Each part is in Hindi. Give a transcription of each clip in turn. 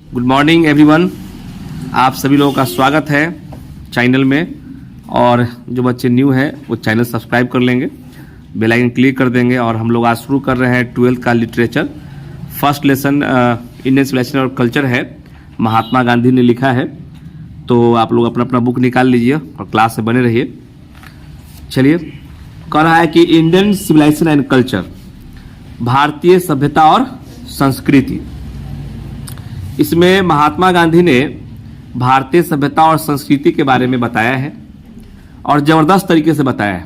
Good morning everyone. आप सभी लोगों का स्वागत है चैनल में। और जो बच्चे न्यू हैं वो चैनल सब्सक्राइब कर लेंगे, बेल आइकन क्लिक कर देंगे। और हम लोग आज शुरू कर रहे हैं 12th का literature. First lesson Indian civilisation और कल्चर है, महात्मा गांधी ने लिखा है। तो आप लोग अपना अपना बुक निकाल लीजिए और क्लास से बने रहिए। चलिए, कह रहा है कि इंडियन सिविलाइजेशन एंड कल्चर, भारतीय सभ्यता और संस्कृति। इसमें महात्मा गांधी ने भारतीय सभ्यता और संस्कृति के बारे में बताया है और ज़बरदस्त तरीके से बताया है।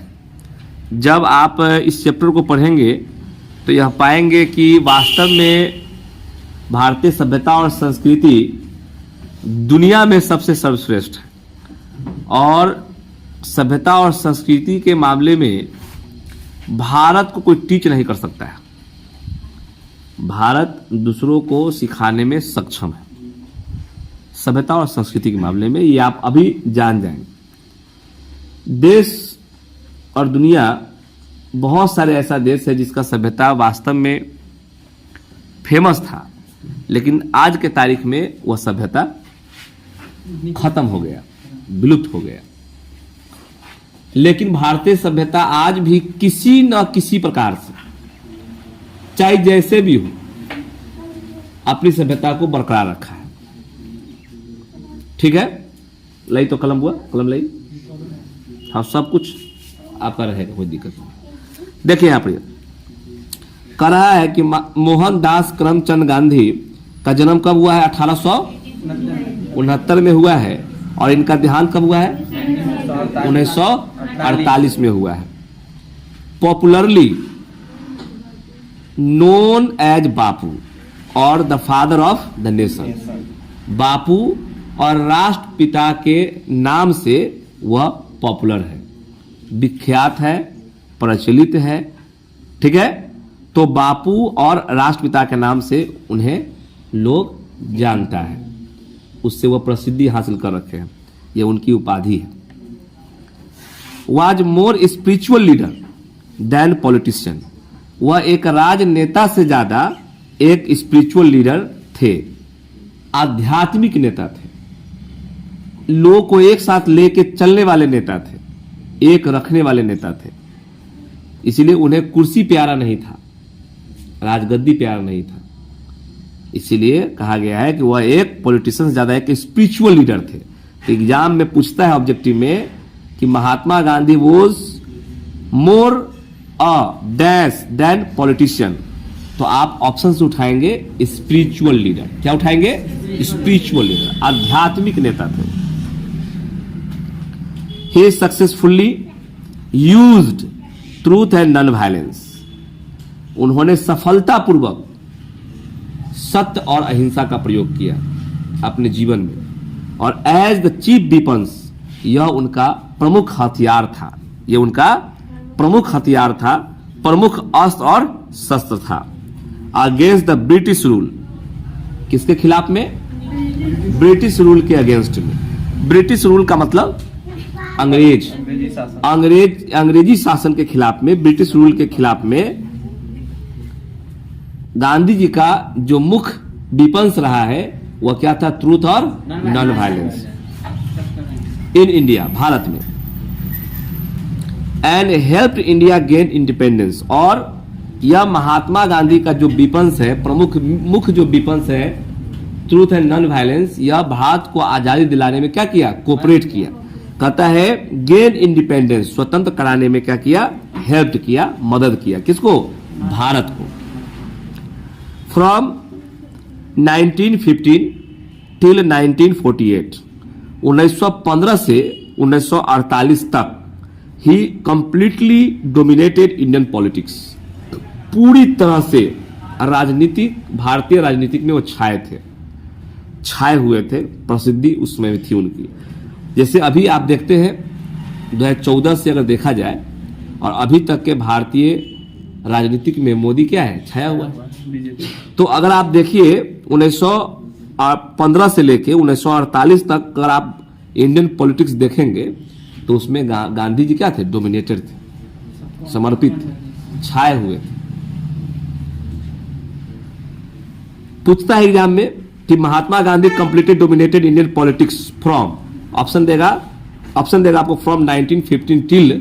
जब आप इस चैप्टर को पढ़ेंगे तो यह पाएंगे कि वास्तव में भारतीय सभ्यता और संस्कृति दुनिया में सबसे सर्वश्रेष्ठ है। और सभ्यता और संस्कृति के मामले में भारत को कोई टीच नहीं कर सकता है। भारत दूसरों को सिखाने में सक्षम है सभ्यता और संस्कृति के मामले में, ये आप अभी जान जाएंगे। देश और दुनिया, बहुत सारे ऐसा देश है जिसका सभ्यता वास्तव में फेमस था, लेकिन आज के तारीख में वह सभ्यता खत्म हो गया, विलुप्त हो गया। लेकिन भारतीय सभ्यता आज भी किसी न किसी प्रकार से, चाहे जैसे भी हो, अपनी सभ्यता को बरकरार रखा है। ठीक है, लाई तो कलम हुआ, कलम लाई। हाँ, सब कुछ आपका रहेगा, कोई दिक्कत नहीं। देखिए यहां पर कह रहा है कि मोहनदास करमचंद गांधी का जन्म कब हुआ है? 1869 में हुआ है। और इनका देहांत कब हुआ है? 1948 में हुआ है। पॉपुलरली नोन एज बापू और the father of the nation. Bapu और राष्ट्रपिता के नाम से वह पॉपुलर है, विख्यात है, प्रचलित है। ठीक है, तो बापू और राष्ट्रपिता के नाम से उन्हें लोग जानता है, उससे वह प्रसिद्धि हासिल कर रखे हैं, यह उनकी उपाधि है। Was more spiritual leader than politician. वह एक राजनेता से ज्यादा एक स्पिरिचुअल लीडर थे, आध्यात्मिक नेता थे, लोगों को एक साथ लेके चलने वाले नेता थे, एक रखने वाले नेता थे। इसीलिए उन्हें कुर्सी प्यारा नहीं था, राजगद्दी प्यारा नहीं था। इसीलिए कहा गया है कि वह एक पॉलिटिशियन से ज्यादा एक स्पिरिचुअल लीडर थे। एग्जाम में पूछता है ऑब्जेक्टिव में कि Mahatma Gandhi was more dash than politician, तो आप ऑप्शन से उठाएंगे स्पिरिचुअल लीडर। क्या उठाएंगे? स्पिरिचुअल लीडर, आध्यात्मिक नेता थे। He successfully used truth and non violence. उन्होंने सफलतापूर्वक सत्य और अहिंसा का प्रयोग किया अपने जीवन में। और एज द चीफ वेपन्स, यह उनका प्रमुख हथियार था, यह उनका प्रमुख हथियार था, प्रमुख अस्त्र और शस्त्र था। अगेंस्ट द ब्रिटिश रूल, किसके खिलाफ में? ब्रिटिश रूल के अगेंस्ट में। ब्रिटिश रूल का मतलब अंग्रेजी शासन के खिलाफ में, ब्रिटिश रूल के खिलाफ में गांधी जी का जो मुख्य डिफेंस रहा है वह क्या था? ट्रूथ और नॉन वायलेंस इन इंडिया, भारत में। And help India gain independence. और यह महात्मा गांधी का जो डिफेंस है, मुख्य जो डिफेंस है, ट्रूथ एंड नॉन वायलेंस, यह भारत को आजादी दिलाने में क्या किया? कोऑपरेट किया। कहता है गेन इंडिपेंडेंस, स्वतंत्र कराने में क्या किया? हेल्प किया, मदद किया। किसको? भारत को। फ्रॉम 1915 टिल 1948, 1915 से 1948 तक ही कंप्लीटली डोमिनेटेड इंडियन पॉलिटिक्स। पूरी तरह से राजनीतिक, भारतीय राजनीतिक में वो छाए हुए थे, प्रसिद्धि उसमें भी थी उनकी। जैसे अभी आप देखते हैं 2014 से अगर देखा जाए और अभी तक के भारतीय राजनीतिक में मोदी क्या है? छाया हुआ है। तो अगर आप देखिए 1915 से लेके 1948 तक अगर आप इंडियन पॉलिटिक्स देखेंगे तो उसमें गांधी जी क्या थे? डोमिनेटेड थे, समर्पित थे, छाए हुए थे। पूछता है एग्जाम में कि Mahatma Gandhi completely dominated Indian politics from, option देगा आपको फ्रॉम 1915 टिल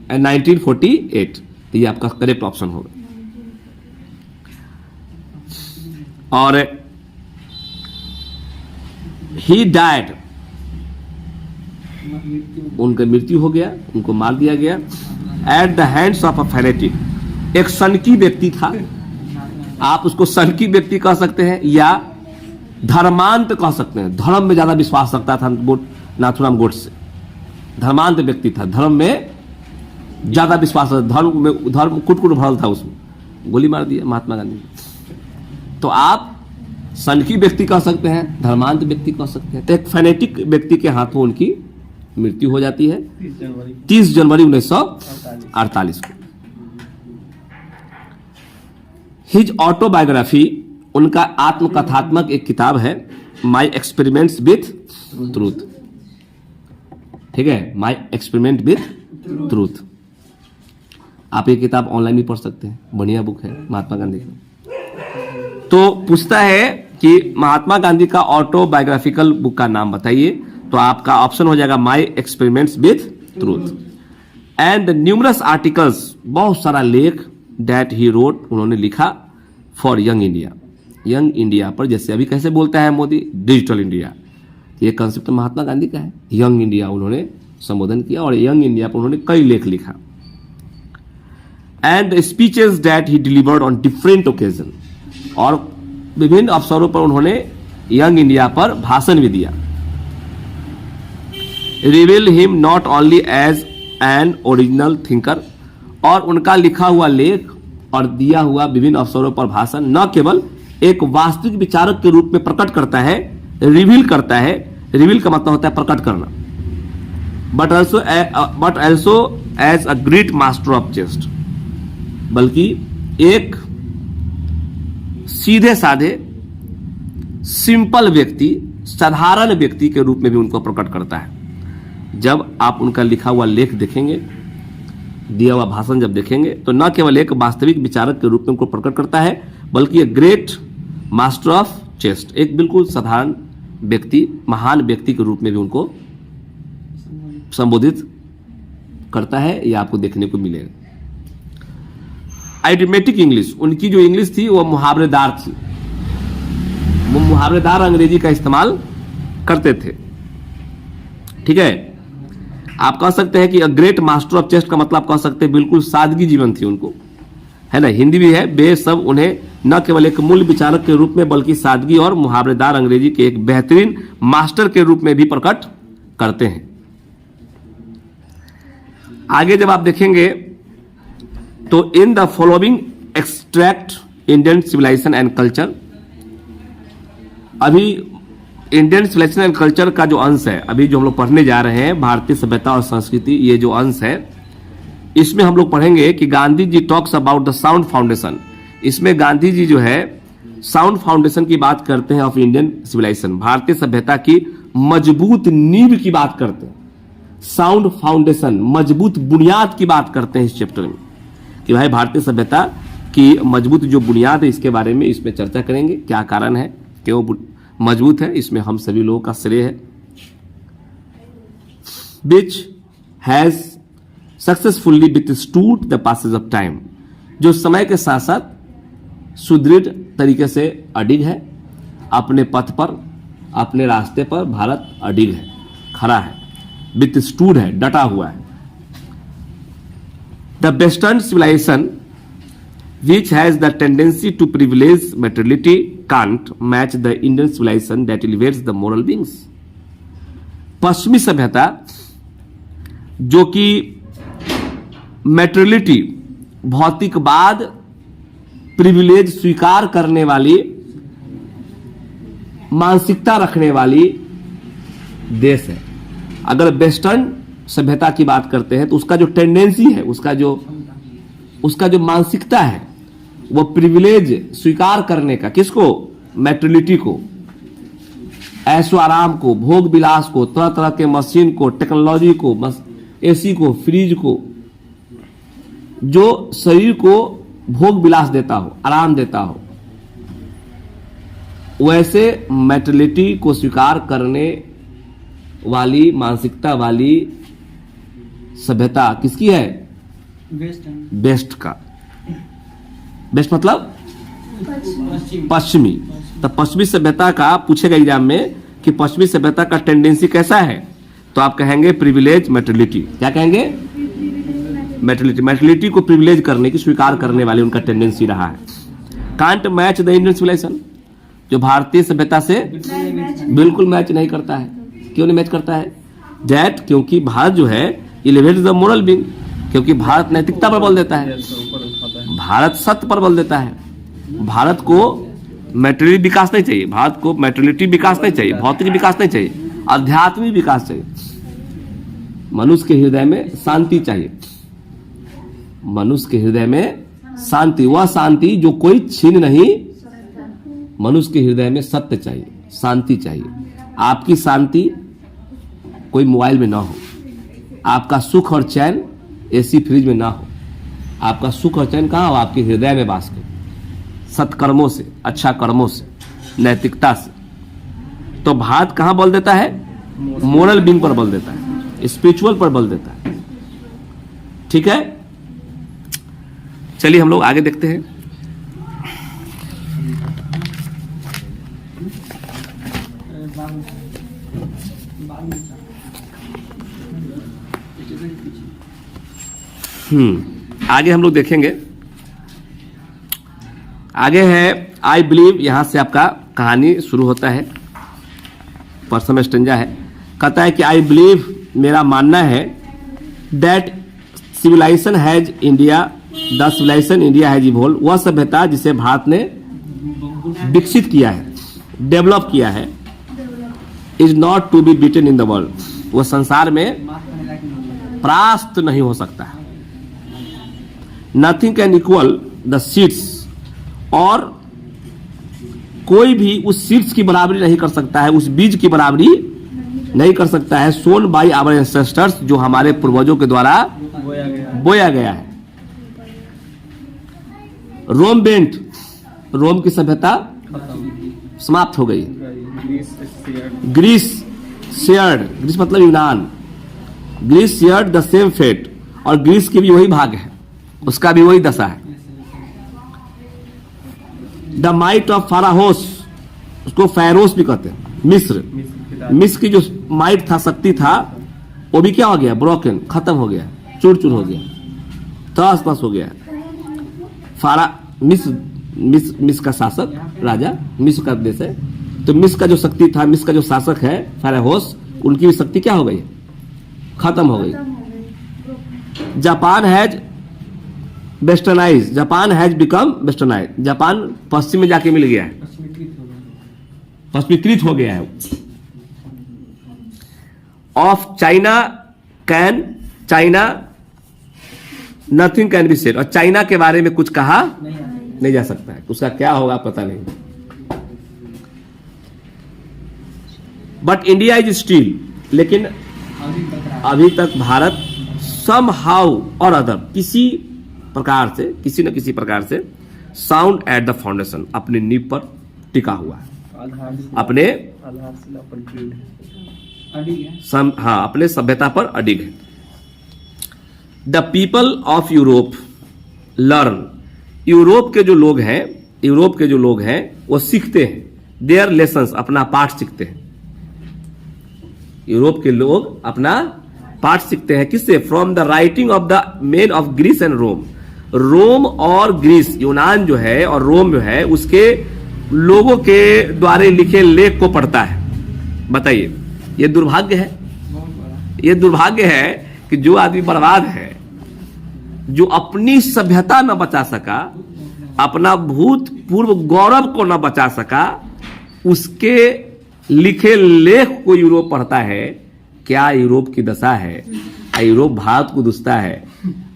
1948, तो ये आपका करेक्ट ऑप्शन होगा। और ही डाइड, उनका मृत्यु हो गया, उनको मार दिया गया at the hands of a fanatic, एक सनकी व्यक्ति था, आप उसको सनकी व्यक्ति कह सकते हैं या धर्मांत कह सकते हैं, धर्म में ज्यादा विश्वास रखता था नाथूराम गोडसे, धर्मांत व्यक्ति था, धर्म में ज्यादा विश्वास, धर्म कुट भरल था, उसमें गोली मार दिया महात्मा गांधी। तो आप सनकी व्यक्ति कह सकते हैं, धर्मांत व्यक्ति कह सकते हैं। तो एक फैनेटिक व्यक्ति के हाथों उनकी मृत्यु हो जाती है 30 जनवरी 1948 को। हिज ऑटोबायोग्राफी, उनका आत्मकथात्मक एक किताब है, माई एक्सपेरिमेंट्स विथ ट्रूथ, ठीक है, माई एक्सपेरिमेंट विथ ट्रूथ। आप ये किताब ऑनलाइन भी पढ़ सकते हैं, बढ़िया बुक है महात्मा गांधी की। तो पूछता है कि महात्मा गांधी का ऑटोबायोग्राफिकल बुक का नाम बताइए, तो आपका ऑप्शन हो जाएगा my experiments with truth. And numerous articles, बहुत सारा लेख दैट ही रोट, उन्होंने लिखा for young India, young India पर, जैसे अभी कैसे बोलता है मोदी डिजिटल इंडिया, ये कंसेप्ट महात्मा गांधी का है। यंग इंडिया उन्होंने संबोधन किया और यंग इंडिया पर उन्होंने कई लेख लिखा। And speeches that he delivered on different occasion, और विभिन्न अवसरों पर उन्होंने यंग इंडिया पर भाषण भी दिया। Reveal him not only as an original thinker, और उनका लिखा हुआ लेख और दिया हुआ विभिन्न अवसरों पर भाषण न केवल एक वास्तविक विचारक के रूप में प्रकट करता है, रिवील करता है, रिवील का मतलब होता है प्रकट करना, but also as a great master of jest, बल्कि एक सीधे साधे सिंपल व्यक्ति, साधारण व्यक्ति के रूप में भी उनको प्रकट करता है। जब आप उनका लिखा हुआ लेख देखेंगे, दिया हुआ भाषण जब देखेंगे, तो न केवल एक वास्तविक विचारक के रूप में उनको प्रकट करता है, बल्कि एक ग्रेट मास्टर ऑफ चेस्ट, एक बिल्कुल साधारण व्यक्ति, महान व्यक्ति के रूप में भी उनको संबोधित करता है। यह आपको देखने को मिलेगा। आइडियोमेटिक इंग्लिश, उनकी जो इंग्लिश थी वो मुहावरेदार थी, वो मुहावरेदार अंग्रेजी का इस्तेमाल करते थे, ठीक है। आप कह सकते हैं कि अ ग्रेट मास्टर ऑफ चेस्ट का मतलब कह सकते हैं बिल्कुल सादगी जीवन थी उनको, है ना। हिंदी भी है, वे सब उन्हें न केवल एक मूल विचारक के रूप में बल्कि सादगी और मुहावरेदार अंग्रेजी के एक बेहतरीन मास्टर के रूप में भी प्रकट करते हैं। आगे जब आप देखेंगे तो in the following extract Indian civilisation and culture, अभी इंडियन सिविलाइजेशन एंड कल्चर का जो अंश है, अभी जो हम लोग पढ़ने जा रहे हैं, भारतीय सभ्यता और संस्कृति, ये जो अंश है, इसमें हम लोग पढ़ेंगे कि Gandhi ji talks about the sound foundation. इसमें गांधी जी जो है साउंड फाउंडेशन की बात करते हैं ऑफ इंडियन सिविलाइजेशन, भारतीय सभ्यता की मजबूत नींव की बात करते हैं, साउंड फाउंडेशन, मजबूत बुनियाद की बात करते हैं इस चैप्टर में, कि भाई भारतीय सभ्यता की मजबूत जो बुनियाद है इसके बारे में इसमें चर्चा करेंगे, क्या कारण है कि वो मजबूत है, इसमें हम सभी लोगों का श्रेय है। Which has successfully withstood the passage of time, जो समय के साथ साथ सुदृढ़ तरीके से अडिग है, अपने पथ पर, अपने रास्ते पर भारत अडिग है, खड़ा है, विथस्टूड है, डटा हुआ है। The western civilisation which has the tendency to privilege materiality can't match the Indian civilization that elevates the moral beings. पश्चिमी सभ्यता जो कि मेटेरियलिटी, भौतिकवाद, प्रिविलेज स्वीकार करने वाली मानसिकता रखने वाली देश है। अगर वेस्टर्न सभ्यता की बात करते हैं तो उसका जो टेंडेंसी है, उसका जो मानसिकता है, वो प्रिविलेज स्वीकार करने का, किसको? मेटेरियलिटी को, ऐशो आराम को, भोग विलास को, तरह तरह के मशीन को, टेक्नोलॉजी को, एसी को, फ्रिज को, जो शरीर को भोग विलास देता हो, आराम देता हो, वैसे मेटलिटी को स्वीकार करने वाली मानसिकता वाली सभ्यता किसकी है? वेस्ट का। वेस्ट मतलब पश्चिमी। तो पश्चिमी सभ्यता का पूछेगा एग्जाम में कि पश्चिमी सभ्यता का टेंडेंसी कैसा है, तो आप कहेंगे प्रिविलेज मेटलिटी। क्या कहेंगे? मेटलिटी। मेटलिटी को प्रिविलेज करने की, स्वीकार करने वाली उनका टेंडेंसी रहा है। Can't match the Indian civilisation, जो भारतीय सभ्यता से बिल्कुल मैच नहीं करता है। क्यों नहीं मैच करता है? दैट, क्योंकि भारत जो है एलिवेट द मोरल बीइंग, क्योंकि भारत नैतिकता पर बल देता है, भारत सत्य पर बल देता है। भारत को मैटेरियल विकास नहीं चाहिए, भारत को मैटेरियलिटी विकास नहीं चाहिए, भौतिक विकास नहीं चाहिए, आध्यात्मिक विकास चाहिए। मनुष्य के हृदय में शांति चाहिए, मनुष्य के हृदय में शांति, वह शांति जो कोई छीन नहीं। मनुष्य के हृदय में सत्य चाहिए, शांति चाहिए। आपकी शांति कोई मोबाइल में ना हो, आपका सुख और चैन एसी फ्रिज में ना हो। आपका सुख और चैन कहाँ हो? आपके हृदय में वास करे, सत्कर्मों से, अच्छा कर्मों से, नैतिकता से। तो भारत कहाँ बल देता है? मोरल बीइंग पर बल देता है, स्पिरिचुअल पर बल देता है। ठीक है, चलिए हम लोग आगे देखते हैं। आगे हम लोग देखेंगे। आगे है आई बिलीव, यहां से आपका कहानी शुरू होता है। पर्सन स्टेंजा है, कहता है कि आई बिलीव, मेरा मानना है, that civilisation has India, the civilisation India has evolve, वह सभ्यता जिसे भारत ने विकसित किया है, डेवलप किया है, is not to be beaten in the world, वह संसार में परास्त नहीं हो सकता है। Nothing can equal the seeds, और कोई भी उस सीड्स की बराबरी नहीं कर सकता है, उस बीज की बराबरी नहीं कर सकता है, सोन बाय आवर एंसेस्टर्स, जो हमारे पूर्वजों के द्वारा बोया गया है। रोम बेंट, रोम की सभ्यता समाप्त हो गई। ग्रीस शेयर्ड, ग्रीस मतलब यूनान, Greece shared the same fate, और ग्रीस की भी वही भाग है, उसका भी वही दशा है। द माइट ऑफ फाराहोस, उसको फैरोस भी कहते हैं, मिस्र, मिस्र की जो माइट था, शक्ति था, वो भी क्या हो गया? ब्रोकन, खत्म हो गया, चूर चूर हो गया, तहस नहस हो गया। मिस्र का शासक, राजा, मिस्र का देश है, तो मिस्र का जो शक्ति था, मिस्र का जो शासक है फाराहोस, उनकी भी शक्ति क्या हो गई? खत्म हो गई। Japan has westernise, Japan has become westernise, Japan पश्चिम में जाके मिल गया है, पश्चिमीकृत हो गया है। Of China can, China nothing can be said, और चाइना के बारे में कुछ कहा नहीं जा सकता है, उसका क्या होगा पता नहीं। बट इंडिया इज स्टिल, लेकिन अभी तक भारत सम हाउ और अदर, किसी प्रकार से, किसी न किसी प्रकार से, साउंड एट द फाउंडेशन, अपनी नींव पर टिका हुआ है, अपने अपने सभ्यता पर अडिग है। The people of Europe learn, Europe के जो लोग हैं, यूरोप के जो लोग हैं वो सीखते हैं, देयर लेसन्स, अपना पाठ सीखते हैं। यूरोप के लोग अपना पाठ सीखते हैं, किससे? From the writing of the men of Greece and Rome, Rome और ग्रीस, यूनान जो है और रोम जो है, उसके लोगों के द्वारा लिखे लेख को पढ़ता है। बताइए, ये दुर्भाग्य है, ये दुर्भाग्य है कि जो आदमी बर्बाद है, जो अपनी सभ्यता न बचा सका, अपना भूतपूर्व गौरव को न बचा सका, उसके लिखे लेख को यूरोप पढ़ता है। क्या यूरोप की दशा है? यूरोप भारत को दुसता है,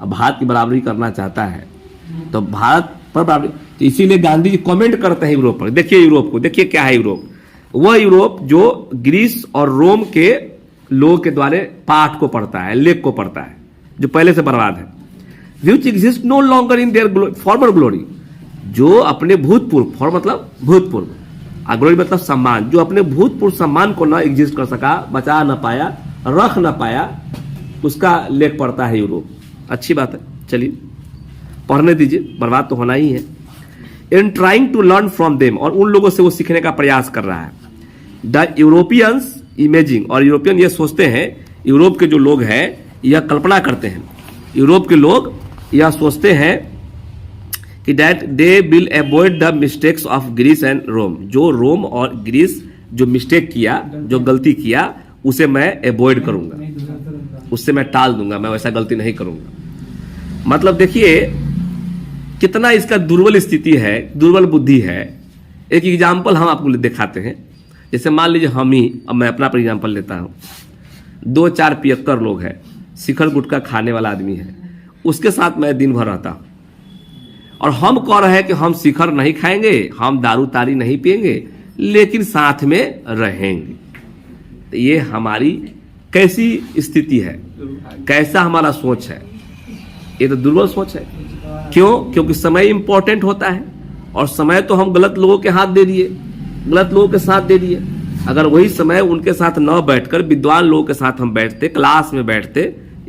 भारत की बराबरी करना चाहता है, तो भारत पर बराबरी, तो इसीलिए गांधी जी कमेंट करते हैं यूरोप पर। देखिए यूरोप को, देखिए क्या है यूरोप, वह यूरोप जो ग्रीस और रोम के लोग के द्वारा पाठ को पढ़ता है, लेख को पढ़ता है, जो पहले से बर्बाद है। Which exist no longer in their former glory, जो अपने भूतपूर्व, फॉर मतलब भूतपूर्व, ग्लोरी मतलब सम्मान, जो अपने भूतपूर्व सम्मान को ना एग्जिस्ट कर सका, बचा ना पाया, रख ना पाया, उसका लेख पड़ता है यूरोप। अच्छी बात है, चलिए पढ़ने दीजिए, बर्बाद तो होना ही है। In trying to learn from them, और उन लोगों से वो सीखने का प्रयास कर रहा है। द यूरोपियंस इमेजिंग, और यूरोपियन ये सोचते हैं, यूरोप के जो लोग हैं यह कल्पना करते हैं, यूरोप के लोग यह सोचते हैं कि that they will avoid the mistakes of Greece and Rome, जो रोम और ग्रीस जो मिस्टेक किया, जो गलती किया, उसे मैं अवॉइड करूंगा, उससे मैं टाल दूंगा, मैं वैसा गलती नहीं करूंगा। मतलब देखिए कितना इसका दुर्बल स्थिति है, दुर्बल बुद्धि है। एक एग्जाम्पल हम आपको दिखाते हैं। जैसे मान लीजिए हम ही, अब मैं अपना एग्जाम्पल लेता हूं, 2 4 पियक्कर लोग हैं, शिखर गुटखा खाने वाला आदमी है, उसके साथ मैं दिन भर रहता हूं, और हम कह रहे हैं कि हम शिखर नहीं खाएंगे, हम दारू तारी नहीं पिएंगे, लेकिन साथ में रहेंगे। तो ये हमारी कैसी स्थिति है, कैसा हमारा सोच है? ये तो दुर्बल सोच है। क्यों? क्योंकि समय इंपॉर्टेंट होता है, और समय तो हम गलत लोगों के हाथ दे दिए, गलत लोगों के साथ दे दिए। अगर वही समय उनके साथ न बैठकर विद्वान लोगों के साथ हम बैठते, क्लास में बैठते,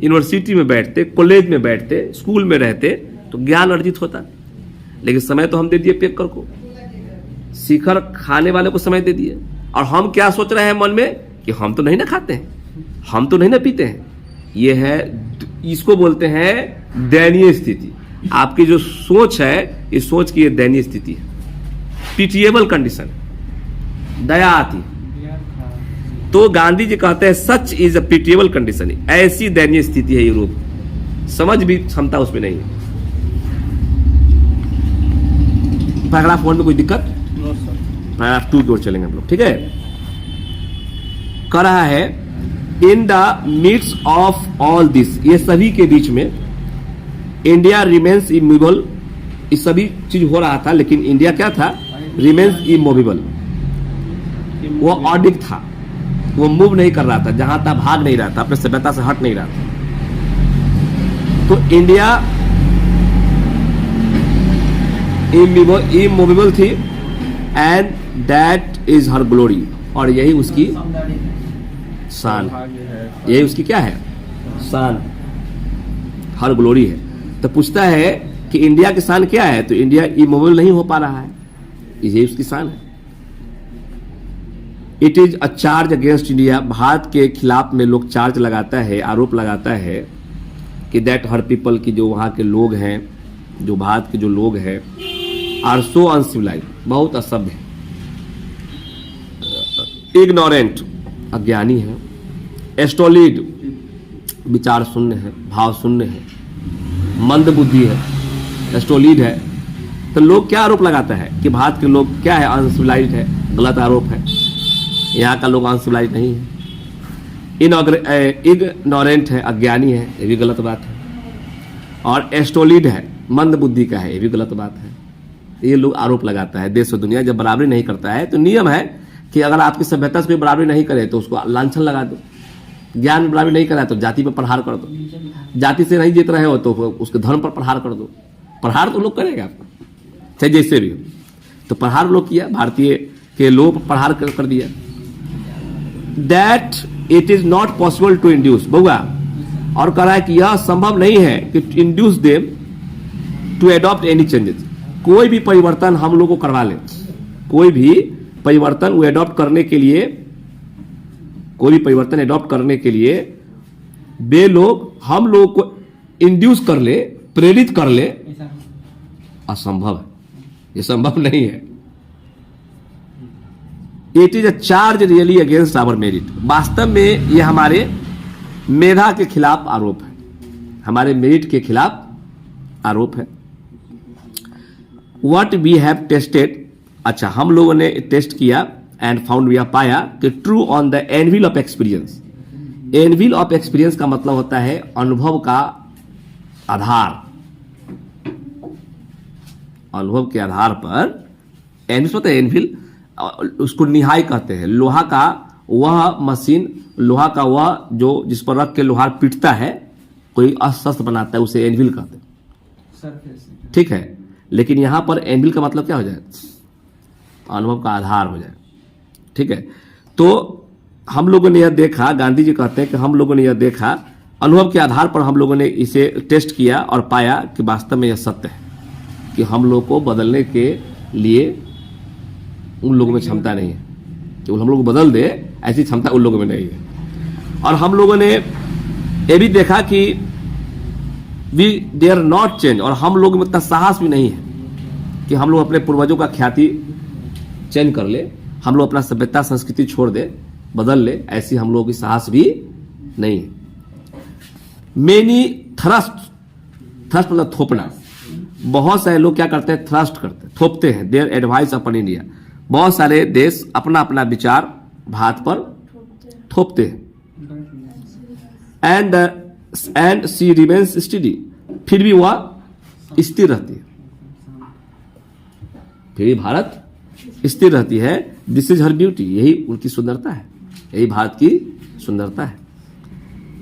यूनिवर्सिटी में बैठते, कॉलेज में बैठते, स्कूल में रहते, तो ज्ञान अर्जित होता। लेकिन समय तो हम दे दिए पियक्कर को, शिखर खाने वाले को समय दे दिए। और हम क्या सोच रहे हैं मन में कि हम तो नहीं ना खाते हैं, हम तो नहीं ना पीते हैं। ये है, इसको बोलते हैं दयनीय स्थिति। आपकी जो सोच है, इस सोच की ये दयनीय स्थिति है, पिटिएबल कंडीशन, दया आती। तो गांधी जी कहते हैं such is a pitiable condition, ऐसी दयनीय स्थिति है यूरोप, समझ भी क्षमता उसमें नहीं है। पैराग्राफ 1 में कोई दिक्कत? पैराग्राफ 2 की ओर चलेंगे हम लोग, ठीक है। कह रहा है in the midst of all this, ये सभी के बीच में इंडिया रिमेन्स इमूवेबल, इस सभी चीज हो रहा था, लेकिन इंडिया क्या था? रिमेन्स इमूवेबल, वो ऑडिक था, वो मूव नहीं कर रहा था, जहां था भाग नहीं रहा था, अपने सभ्यता से हट नहीं रहा था। तो इंडिया इमूवेबल थी, and that is her glory, और यही उसकी शान, यही उसकी क्या है? शान, हर ग्लोरी है। तो पूछता है कि इंडिया की शान क्या है? तो इंडिया इमूवेबल नहीं हो पा रहा है, यही उसकी शान है। It is a charge against India, भारत के खिलाफ में लोग चार्ज लगाता है, आरोप लगाता है कि दैट हर पीपल की, जो वहां के लोग हैं, जो भारत के जो लोग हैं, आर सो अनसिविलाइज, बहुत असभ्य, इग्नोरेंट, अज्ञानी है, एस्टोलिड, विचार शून्य है, भाव शून्य है, मंद बुद्धि है, एस्टोलिड है। तो लोग क्या आरोप लगाता है कि भारत के लोग क्या है? अनसिविलाइज है, गलत आरोप है। यहाँ का लोग अनसिविलाइज नहीं है। इग्नोरेंट है, अज्ञानी है, ये भी गलत बात है। और एस्टोलिड है, मंद बुद्धि का है, ये भी गलत बात है। ये लोग आरोप लगाता है। देश और दुनिया जब बराबरी नहीं करता है, तो नियम है कि अगर आपकी सभ्यता से कोई बराबरी नहीं करे तो उसको लांछन लगा दो, ज्ञान में बराबरी नहीं करा तो जाति पर प्रहार कर दो, जाति से नहीं जीत रहे हो तो उसके धर्म पर प्रहार कर दो। प्रहार तो लोग करेगा आपको, चाहे जैसे भी हो। तो प्रहार लोग किया, भारतीय के लोग पर प्रहार कर दिया। That it is not possible to induce, बहुआ, और कह रहा है कि यह संभव नहीं है कि induce them to adopt any changes, कोई भी परिवर्तन हम लोग को करवा ले, कोई भी परिवर्तन वो एडॉप्ट करने के लिए, कोई भी परिवर्तन एडॉप्ट करने के लिए वे लोग हम लोग को इंड्यूस कर ले, प्रेरित कर ले, असंभव है, ये संभव नहीं है। It is a charge really against our merit, वास्तव में ये हमारे मेधा के खिलाफ आरोप है, हमारे मेरिट के खिलाफ आरोप है। व्हाट वी हैव टेस्टेड, अच्छा हम लोगों ने टेस्ट किया, एंड फाउंड, वी पाया कि true on the anvil of experience. Anvil of experience का मतलब होता है अनुभव का आधार, अनुभव के आधार पर। एनविल होता है, एनविल उसको निहाई कहते हैं, लोहा का वह मशीन, लोहा का वह जो जिस पर रख के लोहार पीटता है, कोई अस्त्र बनाता है, उसे एनविल कहते हैं, ठीक है। लेकिन यहां पर एनविल का मतलब क्या हो जाए? अनुभव का आधार हो जाए। ठीक है, तो हम लोगों ने यह देखा, गांधी जी कहते हैं कि हम लोगों ने यह देखा, अनुभव के आधार पर हम लोगों ने इसे टेस्ट किया और पाया कि वास्तव में यह सत्य है कि हम लोग को बदलने के लिए उन लोगों में क्षमता नहीं है कि हम लोग को बदल दे, ऐसी क्षमता उन लोगों में नहीं है। और हम लोगों ने यह भी देखा कि वी डेयर नॉट चेंज, और हम लोग में इतना साहस भी नहीं है कि हम लोग अपने पूर्वजों का ख्याति चेंज कर ले, हम लोग अपना सभ्यता संस्कृति छोड़ दे, बदल ले, ऐसी हम लोगों की साहस भी नहीं है। मेनी थ्रस्ट मतलब थोपना, बहुत सारे लोग क्या करते हैं, थ्रस्ट करते हैं, थोपते हैं, देयर एडवाइस अपन इंडिया, बहुत सारे देश अपना अपना विचार भारत पर थोपते हैं। एंड सी रिमेन्स स्टडी, फिर भी वह स्थिर रहती है, फिर भी भारत स्थिर रहती है। दिस इज हर ब्यूटी, यही उनकी सुंदरता है, यही भारत की सुंदरता है।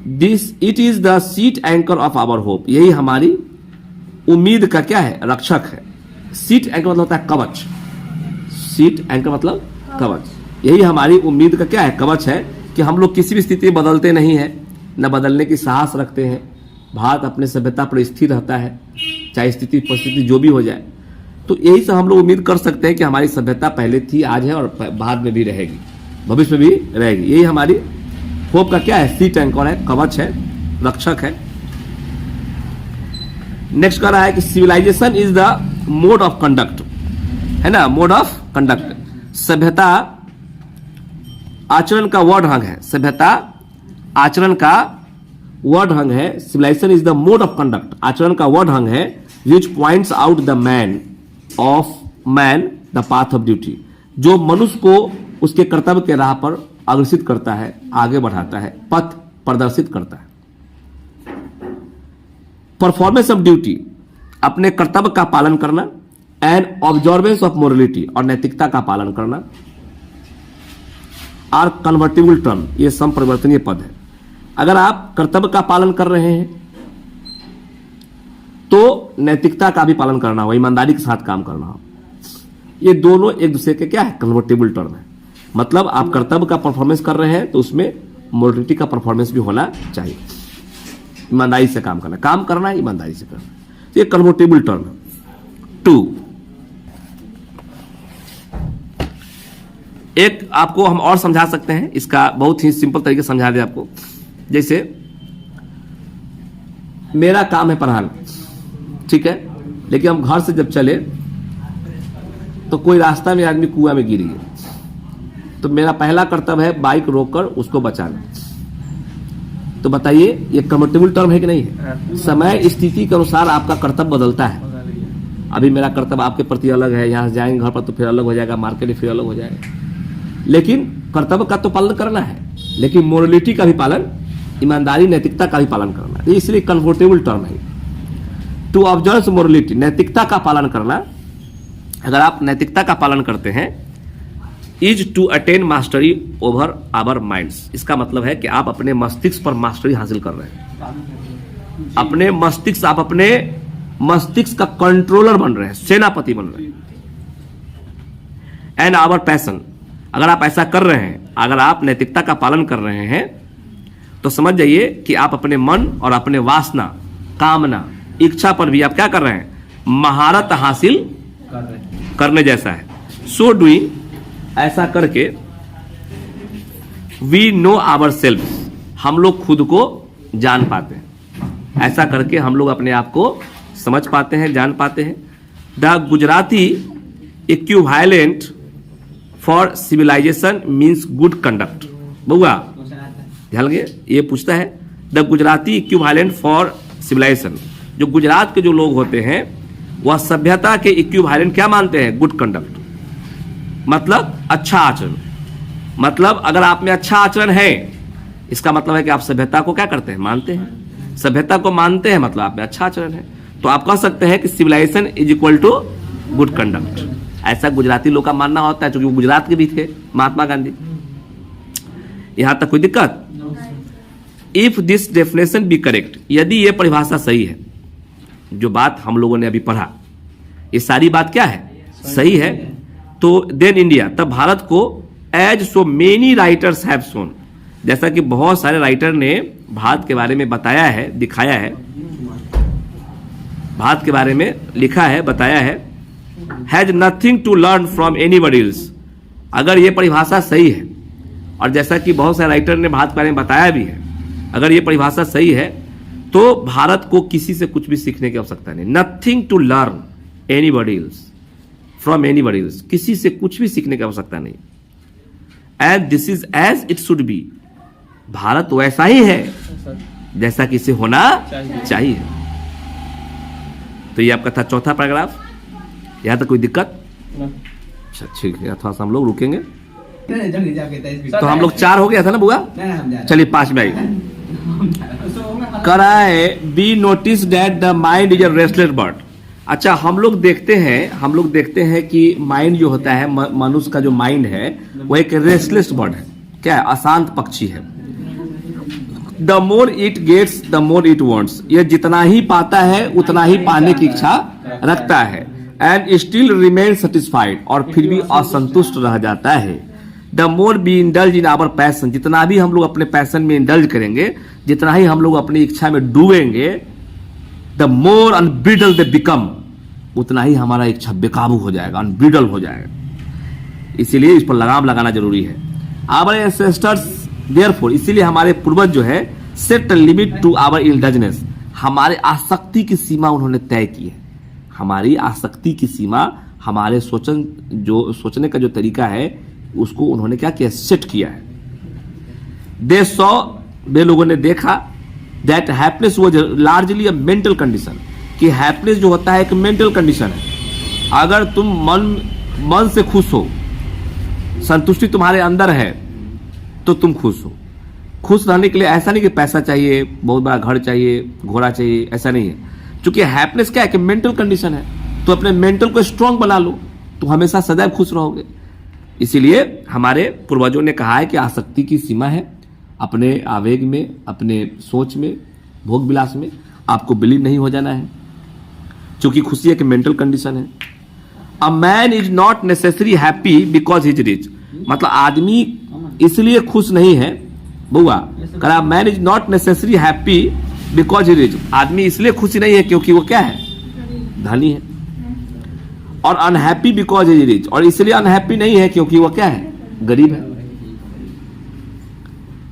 This it is the sheet anchor of our hope, यही हमारी उम्मीद का क्या है, रक्षक है। सीट एंकर मतलब होता है कवच, सीट एंकर मतलब कवच, यही हमारी उम्मीद का क्या है, कवच है कि हम लोग किसी भी स्थिति में बदलते नहीं है, न बदलने की साहस रखते हैं। भारत अपने सभ्यता पर स्थिर रहता है, चाहे स्थिति परिस्थिति जो भी हो जाए। तो यही से हम लोग उम्मीद कर सकते हैं कि हमारी सभ्यता पहले थी, आज है और बाद में भी रहेगी, भविष्य में भी रहेगी। यही हमारी होप का क्या है, सीट एंकर है, कवच है, रक्षक है। नेक्स्ट कह रहा है कि civilization is the mode of conduct, है ना, मोड ऑफ कंडक्ट, सभ्यता आचरण का वह ढंग है, सभ्यता आचरण का वह ढंग है। Civilisation is the mode of conduct, आचरण का वह ढंग है which points out the man the path of duty, जो मनुष्य को उसके कर्तव्य के राह पर अग्रसित करता है, आगे बढ़ाता है, पथ प्रदर्शित करता है। परफॉर्मेंस ऑफ ड्यूटी, अपने कर्तव्य का पालन करना, एंड ऑब्जर्वेंस ऑफ मोरलिटी, और नैतिकता का पालन करना, आर कन्वर्टिबल टर्म, ये संपरिवर्तनीय पद है। अगर आप कर्तव्य का पालन कर रहे हैं तो नैतिकता का भी पालन करना हो, ईमानदारी के साथ काम करना हो, ये दोनों एक दूसरे के क्या है, कन्वर्टिबल टर्म है। मतलब आप कर्तव्य का परफॉर्मेंस कर रहे हैं तो उसमें मोरलिटी का परफॉर्मेंस भी होना चाहिए, ईमानदारी से काम करना है, ईमानदारी से करना है, ये कन्वर्टिबल टर्म है। 2, एक आपको हम और समझा सकते हैं, इसका बहुत ही सिंपल तरीके से समझा दे आपको। जैसे मेरा काम है पढ़ाना, ठीक है, लेकिन हम घर से जब चले तो कोई रास्ता में आदमी कुआं में गिर गया, तो मेरा पहला कर्तव्य है बाइक रोककर उसको बचाना। तो बताइए ये कन्वर्टिबल टर्म है कि नहीं है? समय स्थिति के अनुसार आपका कर्तव्य बदलता है। अभी मेरा कर्तव्य आपके प्रति अलग है, यहाँ से जाएंगे घर पर तो फिर अलग हो जाएगा, मार्केट में फिर अलग हो जाएगा, लेकिन कर्तव्य का तो पालन करना है, लेकिन मोरलिटी का भी पालन, ईमानदारी नैतिकता का भी पालन करना है, इसलिए कन्वर्टेबल टर्म है। टू ऑब्जर्व मोरलिटी, नैतिकता का पालन करना, अगर आप नैतिकता का पालन करते हैं, is to attain mastery over our minds, इसका मतलब है कि आप अपने मस्तिष्क पर मास्टरी हासिल कर रहे हैं, अपने मस्तिष्क, आप अपने मस्तिष्क का कंट्रोलर बन रहे हैं, सेनापति बन रहे हैं। एंड आवर पैशन, अगर आप ऐसा कर रहे हैं, अगर आप नैतिकता का पालन कर रहे हैं, तो समझ जाइए कि आप अपने मन और अपने वासना, कामना, इच्छा पर भी आप क्या कर रहे हैं, महारत हासिल करने जैसा है। सो डूइंग, ऐसा करके, वी नो आवर सेल्फ, हम लोग खुद को जान पाते हैं, ऐसा करके हम लोग अपने आप को समझ पाते हैं, जान पाते हैं। The Gujarati equivalent for civilization means good conduct. बउआ ध्यान लगे, ये पूछता है the Gujarati equivalent for civilization, जो गुजरात के जो लोग होते हैं वह सभ्यता के इक्विवेलेंट क्या मानते हैं, गुड कंडक्ट, मतलब अच्छा आचरण। मतलब अगर आप में अच्छा आचरण है, इसका मतलब है कि आप सभ्यता को क्या करते हैं, मानते हैं, सभ्यता को मानते हैं, मतलब आप में अच्छा आचरण है। तो आप कह सकते हैं कि civilization is equal to good conduct, ऐसा गुजराती लोग का मानना होता है, क्योंकि वो गुजरात के भी थे महात्मा गांधी। यहां तक कोई दिक्कत? If this definition be correct, यदि ये परिभाषा सही है, जो बात हम लोगों ने अभी पढ़ा, ये सारी बात क्या है, सही है, तो देन इंडिया, तब भारत को as so many writers have shown, जैसा कि बहुत सारे राइटर ने भारत के बारे में बताया है, दिखाया है, भारत के बारे में लिखा है, बताया है, has nothing to learn from anybody else. अगर ये परिभाषा सही है, और जैसा कि बहुत सारे राइटर ने भारत के बारे में बताया भी है, अगर ये परिभाषा सही है तो भारत को किसी से कुछ भी सीखने की आवश्यकता नहीं। Nothing to learn anybody else from anybody else, किसी से कुछ भी सीखने की आवश्यकता नहीं। And this is as it should be, Bharat वैसा ही है जैसा कि इसे होना चाहिए। तो ये आपका था चौथा पैराग्राफ। यहां तक कोई दिक्कत? अच्छा ठीक है, थोड़ा सा हम लोग रुकेंगे। तो हम लोग 4 हो गया था ना बुआ, चलिए 5 में आइए। कराए be notice that the mind is a restless bird. अच्छा, हम लोग देखते हैं कि माइंड जो होता है, मनुष्य का जो माइंड है वो एक रेस्टलेस बर्ड है। क्या है? अशांत पक्षी है। The more it gets the more it wants, ये जितना ही पाता है उतना ही पाने की इच्छा रखता है। एंड स्टिल रिमेन सेटिस्फाइड, और फिर भी असंतुष्ट रह जाता है। The more we indulge in our passion, जितना भी हम लोग अपने पैशन में इंडल्ज करेंगे, जितना ही हम लोग अपनी इच्छा में डूबेंगे, द मोर अनब्रिडल दे बिकम, उतना ही हमारा इच्छा बेकाबू हो जाएगा, अनब्रिडल हो जाएगा। इसीलिए इस पर लगाम लगाना जरूरी है। आवर एंसेस्टर्स देयरफॉर, इसीलिए हमारे पूर्वज जो है, set limit to our indulgence, हमारे आसक्ति की सीमा उन्होंने तय की है। हमारी आसक्ति की सीमा, हमारे सोचने का जो तरीका है, उसको उन्होंने क्या किया? सेट किया है। दे सॉ, वे लोगों ने देखा, that happiness was largely a mental condition, कि हैप्पीनेस जो होता है एक मेंटल कंडीशन है। अगर तुम मन से खुश हो, संतुष्टि तुम्हारे अंदर है, तो तुम खुश हो। खुश रहने के लिए ऐसा नहीं कि पैसा चाहिए, बहुत बड़ा घर चाहिए, घोड़ा चाहिए, ऐसा नहीं है। क्योंकि हैप्पीनेस क्या है कि मेंटल कंडीशन है, तो अपने मेंटल को स्ट्रांग बना लो, तो हमेशा सदैव खुश रहोगे। इसीलिए हमारे पूर्वजों ने कहा है कि आसक्ति की सीमा है। अपने आवेग में, अपने सोच में, भोग विलास में आपको बिलीव नहीं हो जाना है, क्योंकि खुशी एक मेंटल कंडीशन है। A man is not necessary happy because is rich, मतलब आदमी इसलिए खुश नहीं है। बुआ कहा man is not necessary happy because is rich, आदमी इसलिए खुशी नहीं है क्योंकि वो क्या है? धनी है। और अनहैप्पी बिकॉज इज रिच, और इसलिए अनहैप्पी नहीं है क्योंकि वो क्या है? गरीब है।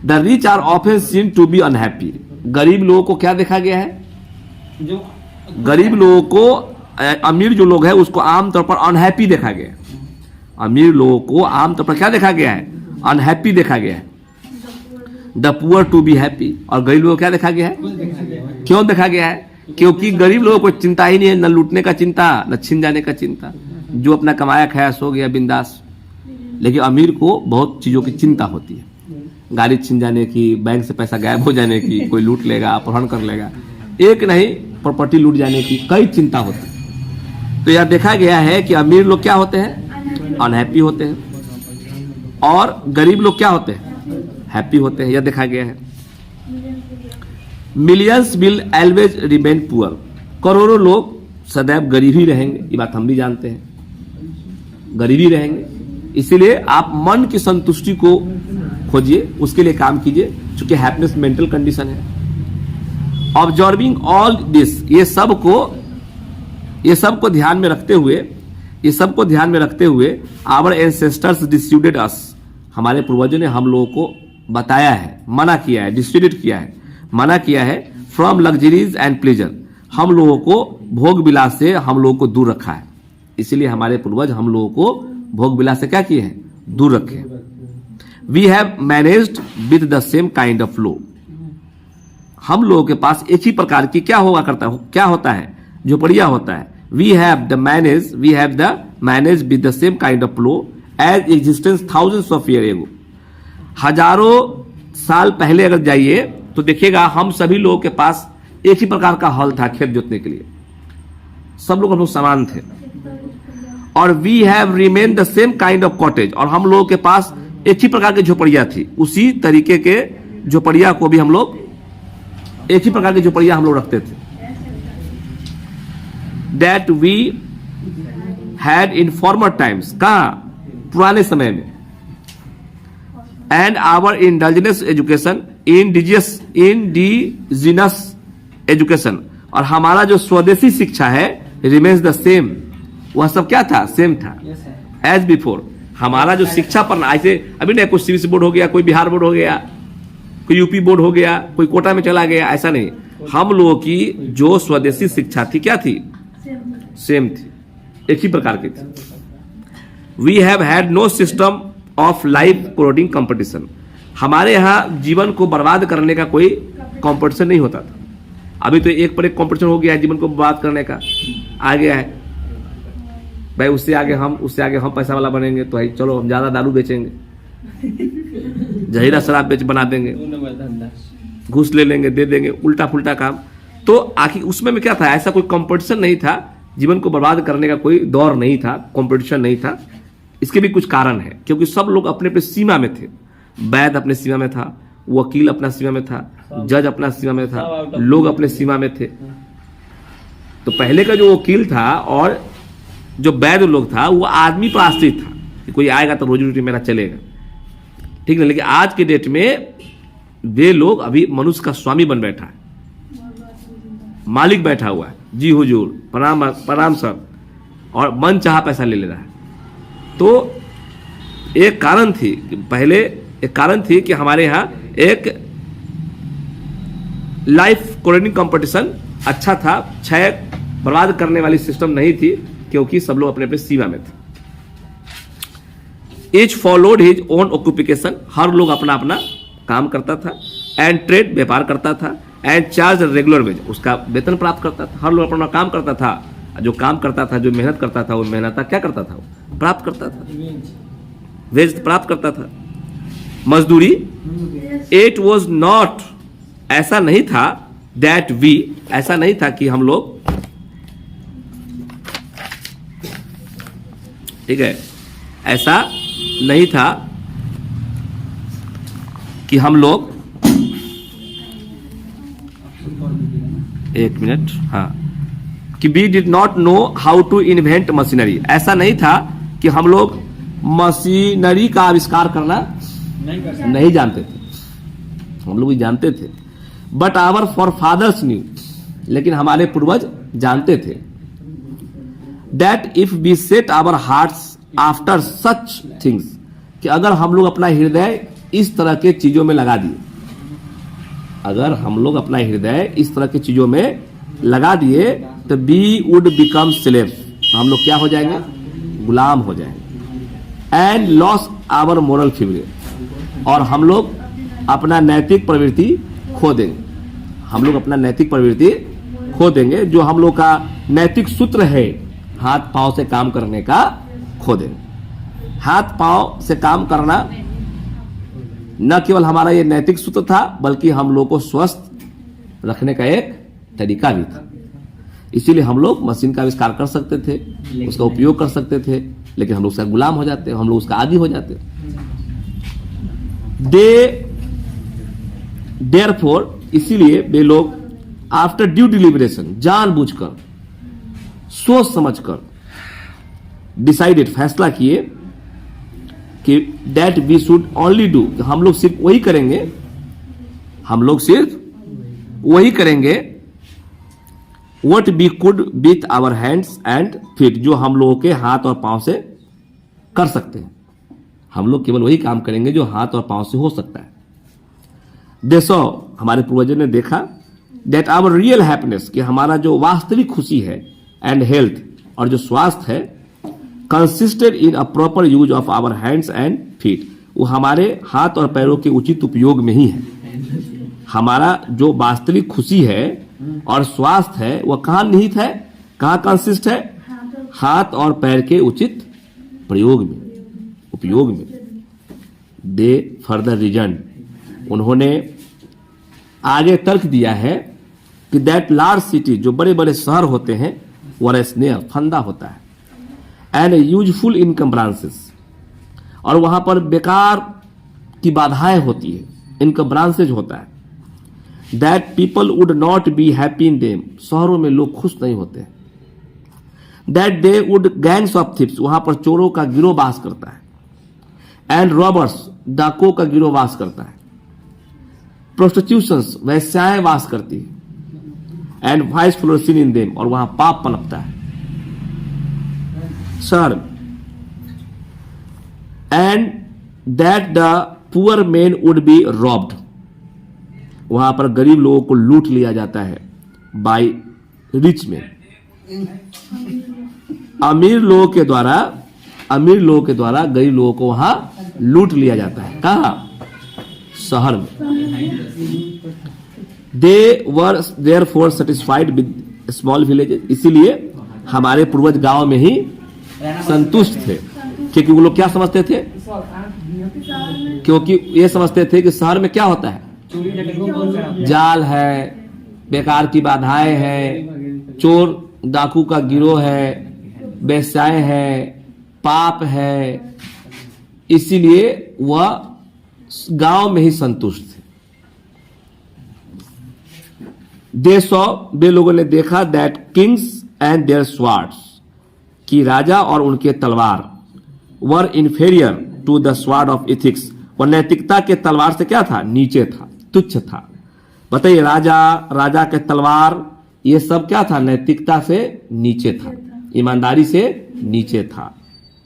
The rich are often seen to be unhappy, गरीब लोगों को क्या देखा गया है? गरीब लोगों को, अमीर जो लोग हैं उसको आमतौर पर अनहैप्पी देखा गया है। अमीर लोगों को आमतौर पर क्या देखा गया है? अनहैप्पी देखा गया है। The poor to be happy, और गरीब लोगों को क्या देखा गया है? क्यों देखा गया है? क्योंकि गरीब लोगों को चिंता ही नहीं है, न लूटने का चिंता, न छिन जाने का चिंता, जो अपना कमाया खाया सो गया बिंदास। लेकिन अमीर को बहुत चीजों की चिंता होती है, गाड़ी छिन जाने की, बैंक से पैसा गायब हो जाने की, कोई लूट लेगा, अपहरण कर लेगा, एक नहीं प्रॉपर्टी लूट जाने की, कई चिंता होती है। तो यह देखा गया है कि अमीर लोग क्या होते हैं? अनहैप्पी होते हैं, और गरीब लोग क्या होते हैं? हैप्पी होते हैं। यह देखा गया है। Millions will always remain poor, करोड़ों लोग सदैव गरीब ही रहेंगे, ये बात हम भी जानते हैं, गरीबी रहेंगे। इसीलिए आप मन की संतुष्टि को खोजिए, उसके लिए काम कीजिए, क्योंकि हैप्पीनेस मेंटल कंडीशन है। ऑब्जर्विंग ऑल दिस, ये सब को ध्यान में रखते हुए आवर एंसेस्टर्स डिस्ट्रीब्यूटेड अस, हमारे पूर्वजों ने हम लोगों को बताया है, मना किया है, डिस्ट्रीब्यूट किया है, मना किया है फ्रॉम लग्जरीज एंड प्लेजर, हम लोगों को भोग विलास से हम लोगों को दूर रखा है। इसीलिए हमारे पूर्वज हम लोगों को भोग विलास से क्या किए हैं? दूर रखे। We have managed with the same kind of plough, हम लोगों के पास एक ही प्रकार की क्या होता है? झोपड़िया होता है। We have the manage with the same kind of plough as existence thousands of year ago, हजारों साल पहले अगर जाइए तो देखिएगा हम सभी लोगों के पास एक ही प्रकार का हल था खेत जोतने के लिए, सब लोग हम लोग समान थे। और we have remain the same kind of cottage, और हम लोगों के पास एक ही प्रकार की झोपड़िया थी, उसी तरीके के झोपड़िया को भी हम लोग, एक ही प्रकार की झोपड़िया हम लोग रखते थे। That we had in former times, कहा पुराने समय में, and our indigenous education, indigenous education, और हमारा जो स्वदेशी शिक्षा है, रिमेन्स द सेम, वह सब क्या था, सेम था एज बिफोर। हमारा जो शिक्षा पर ऐसे अभी नहीं, कोई सीबीएसई बोर्ड हो गया, कोई बिहार बोर्ड हो गया, कोई यूपी बोर्ड हो गया, कोई कोटा में चला गया, ऐसा नहीं। हम लोगों की जो स्वदेशी शिक्षा थी क्या थी, सेम थी, एक ही प्रकार की थी। We have had no system of life corroding competition, हमारे यहाँ जीवन को बर्बाद करने का कोई कंपटीशन नहीं होता था। अभी तो एक पर एक कंपटीशन हो गया है जीवन को बर्बाद करने का, आ गया है भाई, उससे आगे हम पैसा वाला बनेंगे, तो भाई चलो हम ज्यादा दारू बेचेंगे, जहरीला शराब बना देंगे, घूस ले लेंगे, दे देंगे, उल्टा फुल्टा काम। तो आखिर उसमें में क्या था, ऐसा कोई कंपटीशन नहीं था, जीवन को बर्बाद करने का कोई दौर नहीं था, कंपटीशन नहीं था। इसके भी कुछ कारण है, क्योंकि सब लोग अपने अपने सीमा में थे। वैद्य अपने सीमा में था, वकील अपना सीमा में था, जज अपना सीमा में था, लोग अपने सीमा में थे। तो पहले का जो वकील था और जो वैद्य लोग था, वो आदमी पर आश्रित था कि कोई आएगा तो रोजी रोटी मेरा चलेगा, ठीक है। लेकिन आज के डेट में वे लोग, अभी मनुष्य का स्वामी बन बैठा है, मालिक बैठा हुआ है, जी हुजूर, प्रणाम सर, और मन चाहा पैसा ले रहा है। तो एक कारण थी कि पहले एक कारण थी कि हमारे यहाँ एक लाइफ कोडिंग कंपटीशन अच्छा था, क्षय बर्बाद करने वाली सिस्टम नहीं थी, क्योंकि सब लोग अपने अपने सीमा में थे। Each followed his own occupation, हर लोग अपना अपना काम करता था, एंड ट्रेड, व्यापार करता था, एंड चार्ज रेगुलर वेज, उसका वेतन प्राप्त करता था। हर लोग अपना काम करता था, जो काम करता था, जो मेहनत करता था, वो मेहनत क्या करता था, वो प्राप्त करता था, वेज प्राप्त करता था, मजदूरी। इट वॉज नॉट, ऐसा नहीं था, दैट वी, ऐसा नहीं था कि हम लोग, ठीक है, ऐसा नहीं था कि हम लोग, एक मिनट, हाँ, कि we did not know how to invent machinery, ऐसा नहीं था कि हम लोग मशीनरी का आविष्कार करना नहीं जानते थे, हम लोग भी जानते थे। But our forefathers knew, लेकिन हमारे पूर्वज जानते थे, that if we set our hearts after such things, कि अगर हम लोग अपना हृदय इस तरह के चीजों में लगा दिए, अगर हम लोग अपना हृदय इस तरह की चीजों में लगा दिए, तो वी वुड बिकम स्लेव्स, हम लोग क्या हो जाएंगे, गुलाम हो जाएंगे, and lose our moral fibre, और हम लोग अपना नैतिक प्रवृत्ति खो देंगे, हम लोग अपना नैतिक प्रवृत्ति खो देंगे, जो हम लोग का नैतिक सूत्र है हाथ पांव से काम करने का, खो देंगे। हाथ पांव से काम करना न केवल हमारा ये नैतिक सूत्र था, बल्कि हम लोग को स्वस्थ रखने का एक तरीका भी था। इसीलिए हम लोग मशीन का आविष्कार कर सकते थे, उसका उपयोग कर सकते थे, लेकिन हम लोग उसका गुलाम हो जाते, हम लोग उसका आदी हो जाते। देयरफॉर, इसीलिए वे लोग आफ्टर ड्यू डिलिबरेशन, जानबूझकर, सोच समझकर, डिसाइडेड, फैसला किए कि that we should only do, हम लोग सिर्फ वही करेंगे, हम लोग सिर्फ वही करेंगे, what we could with our hands and feet, जो हम लोगों के हाथ और पांव से कर सकते हैं, हम लोग केवल वही काम करेंगे जो हाथ और पांव से हो सकता है। देखो, हमारे पूर्वजों ने देखा, दैट आवर रियल हैप्पीनेस, कि हमारा जो वास्तविक खुशी है, एंड हेल्थ, और जो स्वास्थ्य है, consisted in a proper use of our hands and feet, वो हमारे हाथ और पैरों के उचित उपयोग में ही है। हमारा जो वास्तविक खुशी है और स्वास्थ्य है, वह कहाँ निहित है, कहाँ कंसिस्ट है, हाथ और पैर के उचित प्रयोग में, उपयोग में। दे फर्दर रीजन, उन्होंने आगे तर्क दिया है कि दैट लार्ज सिटी, जो बड़े बड़े शहर होते हैं, वर स्नेह, फंदा होता है, एंड यूजफुल इनकम्ब्रांसेस, और वहां पर बेकार की बाधाएं होती है, इनकम्ब्रांसेज होता है। That people would not be happy in them, शहरों में लोग खुश नहीं होते। That they would gangs of thief's, वहां पर चोरों का गिरोह वास करता है, एंड रॉबर्स, डाकुओं का गिरोह वास करता है, प्रोस्टिट्यूशंस, वैश्याएं वास करती है, एंड वाइस फ्लोरिसिंग इन देम, और वहां पाप पनपता है शहर, and that the poor man would be robbed, वहां पर गरीब लोगों को लूट लिया जाता है बाय रिच मैन, अमीर लोगों के द्वारा गरीब लोगों को वहां लूट लिया जाता है। कहां? शहर में। They were therefore satisfied with small villages, इसीलिए हमारे पूर्वज गांव में ही संतुष्ट थे, क्योंकि वो लोग क्या समझते थे? क्योंकि ये समझते थे कि शहर में क्या होता है? जाल है, बेकार की बाधाएं हैं, चोर डाकू का गिरोह है, वेश्याएं हैं, पाप है, इसीलिए वह गांव में ही संतुष्ट थे। दे सॉ, वे लोगों ने देखा, that kings and their swords, कि राजा और उनके तलवार, were inferior to the sword of ethics, और नैतिकता के तलवार से क्या था? नीचे था, तुच्छ था। बताइए, राजा के तलवार, ये सब क्या था? नैतिकता से नीचे था, ईमानदारी से नीचे था,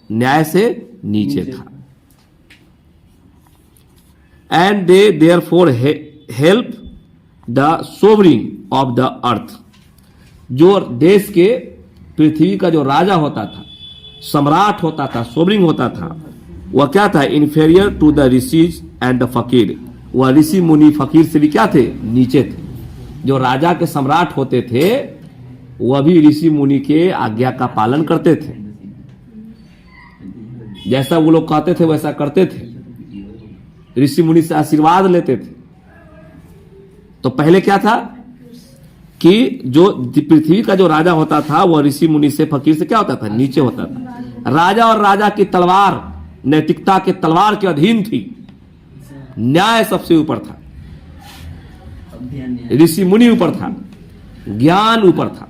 न्याय से नीचे था। And they therefore held the sovereigns of the earth, जो देश के, पृथ्वी का जो राजा होता था, सम्राट होता था, सोवरिंग होता था, वह क्या था? Inferior to the rishis and the fakir, वह ऋषि मुनि फकीर से भी क्या थे? नीचे थे। जो राजा के सम्राट होते थे वह भी ऋषि मुनि के आज्ञा का पालन करते थे, जैसा वो लोग कहते थे वैसा करते थे, ऋषि मुनि से आशीर्वाद लेते थे। तो पहले क्या था कि जो पृथ्वी का जो राजा होता था वह ऋषि मुनि से, फकीर से क्या होता था? नीचे होता था। राजा और राजा की तलवार नैतिकता के तलवार के अधीन थी, न्याय सबसे ऊपर था, ऋषि मुनि ऊपर था, ज्ञान ऊपर था।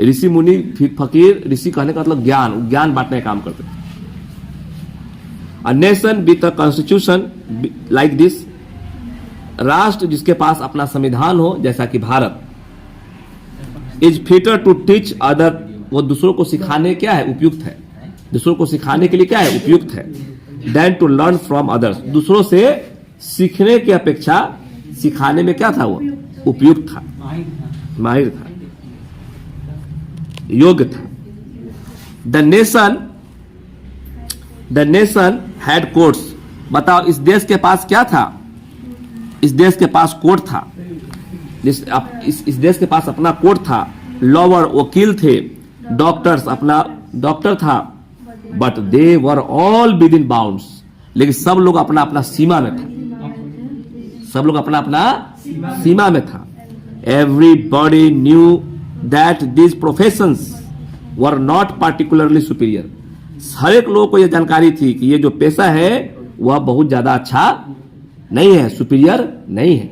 ऋषि मुनि फकीर, ऋषि कहने का मतलब ज्ञान बांटने का काम करते थे। A nation with a constitution like this, राष्ट्र जिसके पास अपना संविधान हो, जैसा कि Bharat, is fitter to teach other, वो दूसरों को सिखाने क्या है? उपयुक्त है, दूसरों को सिखाने के लिए क्या है? उपयुक्त है। Than to learn from others, दूसरों से सीखने की अपेक्षा सिखाने में क्या था? वो उपयुक्त था, माहिर था, योग्य था। द नेशन हैड कोर्ट्स, बताओ इस देश के पास क्या था? इस देश के पास कोर्ट था, इस देश के पास अपना कोर्ट था, लॉयर वकील थे, डॉक्टर्स अपना डॉक्टर था, but they were all with in bounds, लेकिन सब लोग अपना अपना सीमा में था, सब लोग अपना अपना सीमा में था। Everybody knew that these professions were not particularly superior, हर एक लोगों को यह जानकारी थी कि ये जो पेशा है वह बहुत ज्यादा अच्छा नहीं है, सुपीरियर नहीं है।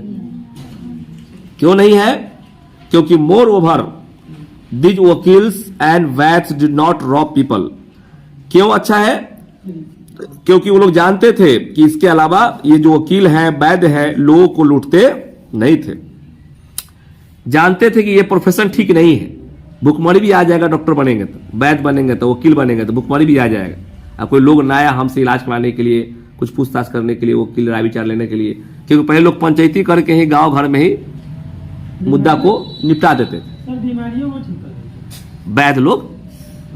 क्यों नहीं है? क्योंकि moreover these vakils and vaids did not rob people. क्यों अच्छा है? क्योंकि वो लोग जानते थे कि इसके अलावा ये जो वकील हैं, वैद्य हैं, लोगों को लूटते नहीं थे। जानते थे कि ये प्रोफेशन ठीक नहीं है, भुखमरी भी आ जाएगा, डॉक्टर बनेंगे तो, वैद्य बनेंगे तो, वकील बनेंगे तो भुखमरी भी आ जाएगा। अब कोई लोग ना आया हमसे इलाज कराने के लिए, कुछ पूछताछ करने के लिए, वकील राय विचार लेने के लिए, क्योंकि पहले लोग पंचायती करके ही गांव घर में ही मुद्दा को निपटा देते थे।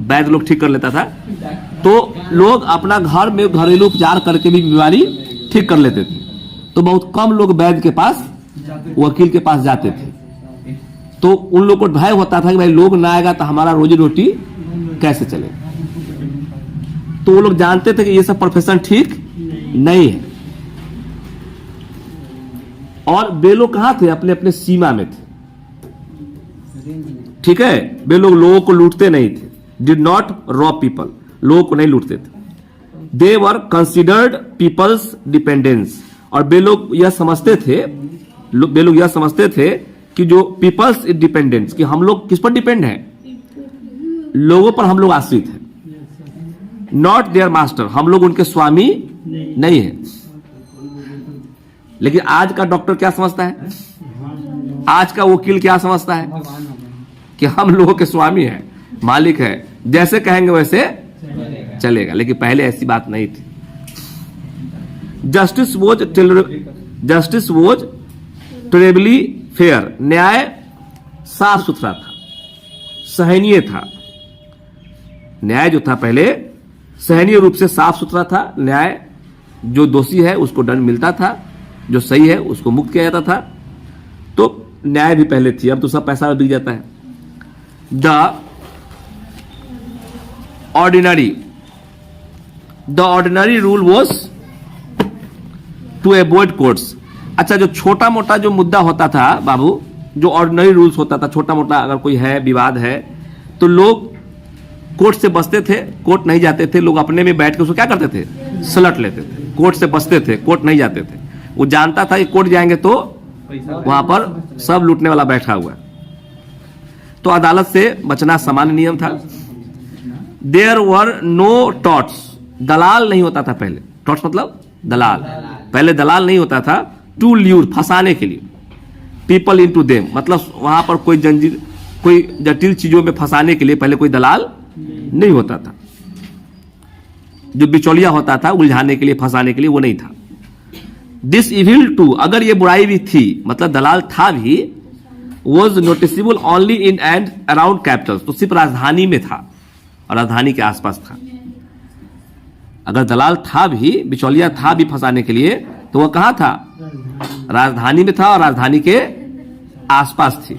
वैद्य लोग ठीक कर लेता था, तो लोग अपना घर में घरेलू उपचार करके भी बीमारी ठीक कर लेते थे। तो बहुत कम लोग वैद्य के पास, वकील के पास जाते थे। तो उन लोगों को भय होता था कि भाई लोग ना आएगा तो हमारा रोजी रोटी कैसे चलेगा। तो वो लोग जानते थे कि ये सब प्रोफेशन ठीक नहीं है। और वे लोग कहां थे? अपने अपने सीमा में थे, ठीक है। वे लोग लोगों को लूटते नहीं थे, डिड नॉट रॉब पीपल, लोगों को नहीं लूटते थे। दे वर कंसिडर्ड पीपल्स डिपेंडेंस, और वे लोग यह समझते थे कि जो पीपल्स डिपेंडेंस, कि हम लोग किस पर डिपेंड हैं? लोगों पर हम लोग आश्रित हैं। नॉट देयर मास्टर, हम लोग उनके स्वामी नहीं है। लेकिन आज का डॉक्टर क्या समझता है, आज का वकील क्या समझता है कि हम लोगों के स्वामी है, मालिक है, जैसे कहेंगे वैसे चलेगा। लेकिन पहले ऐसी बात नहीं थी। जस्टिस वॉज टेरेबली फेयर, न्याय साफ सुथरा था, सहनीय था। न्याय जो था पहले सहनीय रूप से साफ सुथरा था। न्याय, जो दोषी है उसको दंड मिलता था, जो सही है उसको मुक्त किया जाता था। तो न्याय भी पहले थी, अब तो सब पैसा बिक जाता है। The ordinary rule was to avoid courts. अच्छा, जो छोटा मोटा जो मुद्दा होता था बाबू, जो ऑर्डिनरी रूल्स होता था, छोटा मोटा अगर कोई है विवाद है तो लोग कोर्ट से बचते थे, कोर्ट नहीं जाते थे। लोग अपने में बैठ के उसको क्या करते थे, सलट लेते थे, कोर्ट से बचते थे, कोर्ट नहीं जाते थे। वो जानता था कि कोर्ट जाएंगे तो वहां पर सब लूटने वाला बैठा हुआ है। तो अदालत से बचना सामान्य नियम था। देयर वर नो टॉट्स, दलाल नहीं होता था पहले। टॉट्स मतलब दलाल, पहले दलाल नहीं होता था। टू ल्यूर, फंसाने के लिए। पीपल इन टू देम, मतलब वहां पर कोई जंजीर, कोई जटिल चीजों में फंसाने के लिए पहले कोई दलाल नहीं होता था। जो बिचौलिया होता था उलझाने के लिए, फंसाने के लिए, वो नहीं था। दिस इविल टू, अगर ये बुराई भी थी, मतलब दलाल था भी, was noticeable only in and around Capitals, तो सिर्फ राजधानी में था और राजधानी के आसपास था। अगर दलाल था भी, बिचौलिया था भी फंसाने के लिए, तो वह कहां था, राजधानी में था और राजधानी के आसपास थी।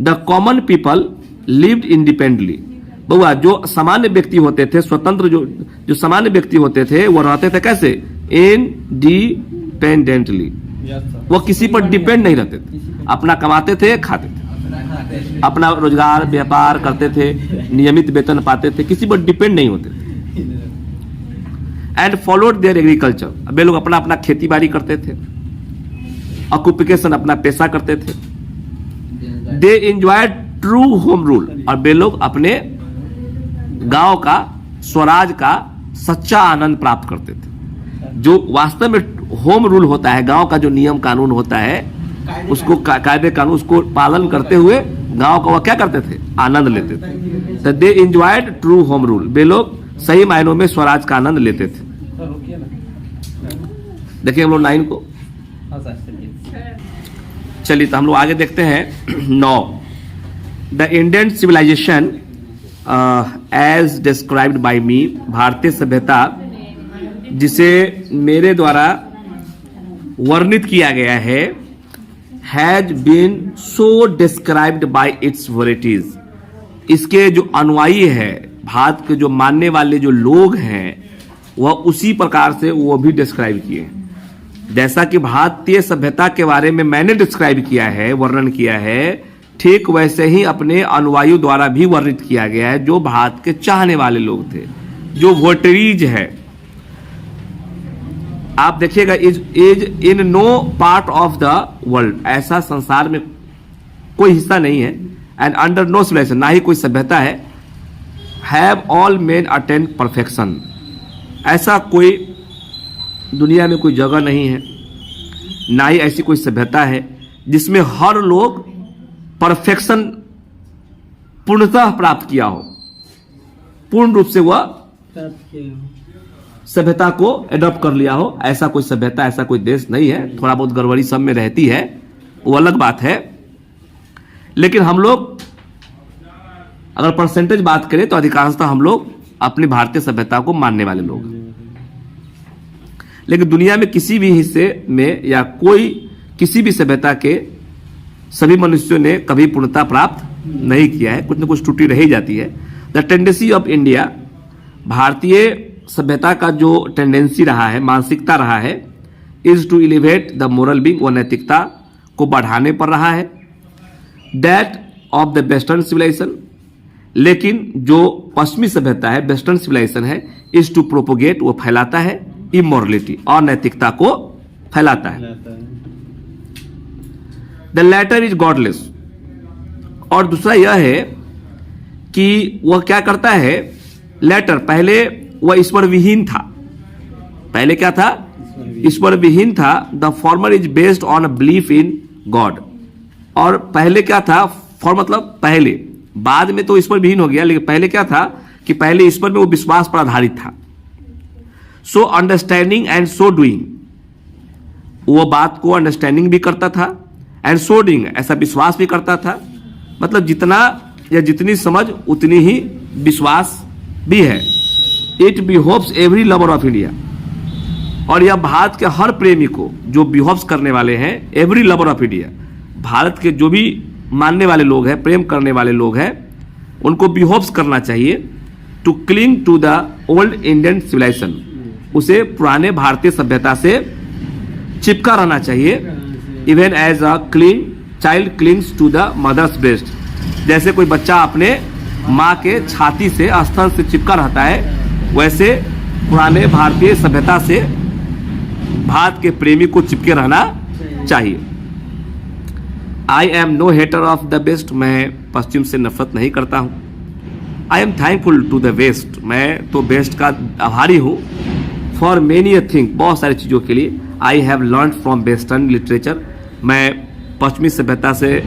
The common people lived independently, बउआ जो सामान्य व्यक्ति होते थे, स्वतंत्र जो सामान्य व्यक्ति होते थे, वो रहते थे कैसे, इंडिपेंडेंटली। वो किसी पर डिपेंड नहीं रहते थे, अपना कमाते थे, खाते वे अपना रोजगार व्यापार करते थे, नियमित वेतन पाते थे, किसी पर डिपेंड नहीं होते थे। एंड फॉलोड देयर एग्रीकल्चर, वे लोग अपना अपना खेती बाड़ी करते थे, ऑक्यूपेशन अपना पेशा करते थे। दे एंजॉयड ट्रू होम रूल, और वे लोग अपने गांव का स्वराज का सच्चा आनंद प्राप्त करते थे। जो वास्तव में होम रूल होता है, गांव का जो नियम कानून होता है, उसको कायदे कानून उसको पालन करते हुए गांव का वह क्या करते थे, आनंद लेते थे। तो दे एंजॉयड ट्रू होम रूल, वे लोग सही मायनों में स्वराज का आनंद लेते थे। देखिए हम लोग 9 को, चलिए तो हम लोग आगे देखते हैं 9। The Indian civilisation as described by me, भारतीय सभ्यता जिसे मेरे द्वारा वर्णित किया गया है, has been so described by its वैरायटीज, इसके जो अनुयायी है, भारत के जो मानने वाले जो लोग हैं, वह उसी प्रकार से वो भी डिस्क्राइब किए हैं। जैसा कि भारतीय सभ्यता के बारे में मैंने डिस्क्राइब किया है, वर्णन किया है, ठीक वैसे ही अपने अनुयायियों द्वारा भी वर्णित किया गया है, जो भारत के चाहने वाले लोग थे, जो वोटरीज है। आप देखिएगा, is in no part of the world, ऐसा संसार में कोई हिस्सा नहीं है, एंड अंडर नो सिविलाइजेशन, ना ही कोई सभ्यता है, have all main attend perfection, ऐसा कोई दुनिया में कोई जगह नहीं है, ना ही ऐसी कोई सभ्यता है जिसमें हर लोग परफेक्शन पूर्णतः प्राप्त किया हो, पूर्ण रूप से वह सभ्यता को एडॉप्ट कर लिया हो। ऐसा कोई सभ्यता, ऐसा कोई देश नहीं है। थोड़ा बहुत गड़बड़ी सब में रहती है, वो अलग बात है। लेकिन हम लोग अगर परसेंटेज बात करें तो अधिकांशतः हम लोग अपनी भारतीय सभ्यता को मानने वाले लोग हैं। लेकिन दुनिया में किसी भी हिस्से में या कोई किसी भी सभ्यता के सभी मनुष्यों ने कभी पूर्णता प्राप्त नहीं किया है, कुछ न कुछ त्रुटि रह ही जाती है। द टेंडेंसी ऑफ इंडिया, भारतीय सभ्यता का जो टेंडेंसी रहा है, मानसिकता रहा है, is to elevate the moral being, वो नैतिकता को बढ़ाने पर रहा है। That of the western civilization, लेकिन जो पश्चिमी सभ्यता है, वेस्टर्न सिविलाइजेशन है, इज टू प्रोपोगेट, वो फैलाता है इमोरलिटी, और नैतिकता को फैलाता है। द लैटर इज गॉडलेस, और दूसरा यह है कि वह क्या करता है, लेटर, पहले वह ईश्वर विहीन था, पहले क्या था, ईश्वर विहीन था। The former is based on belief in God, और पहले क्या था, फॉर मतलब पहले, बाद में तो ईश्वर विहीन हो गया, लेकिन पहले क्या था कि पहले ईश्वर में वो विश्वास पर आधारित था। So understanding and so doing, वो बात को अंडरस्टैंडिंग भी करता था, एंड सो डूइंग, ऐसा विश्वास भी करता था। मतलब जितना या जितनी समझ उतनी ही विश्वास भी है। It behoves every lover of India, और यह भारत के हर प्रेमी को, जो बिहोव्स करने वाले हैं, एवरी लवर ऑफ इंडिया, भारत के जो भी मानने वाले लोग हैं, प्रेम करने वाले लोग हैं, उनको बिहोव्स करना चाहिए। To cling to the old Indian civilization, उसे पुराने भारतीय सभ्यता से चिपका रहना चाहिए। Even as a clean child clings to the mother's breast, जैसे कोई बच्चा अपने माँ के छाती से, स्तन से चिपका रहता है, वैसे पुराने भारतीय सभ्यता से भारत के प्रेमी को चिपके रहना चाहिए। I am no hater of the west, मैं पश्चिम से नफरत नहीं करता हूं। I am thankful to the west, मैं तो बेस्ट का आभारी हूं। फॉर मेनी अ थिंग, बहुत सारी चीज़ों के लिए। I have learn from western literature, मैं पश्चिमी सभ्यता से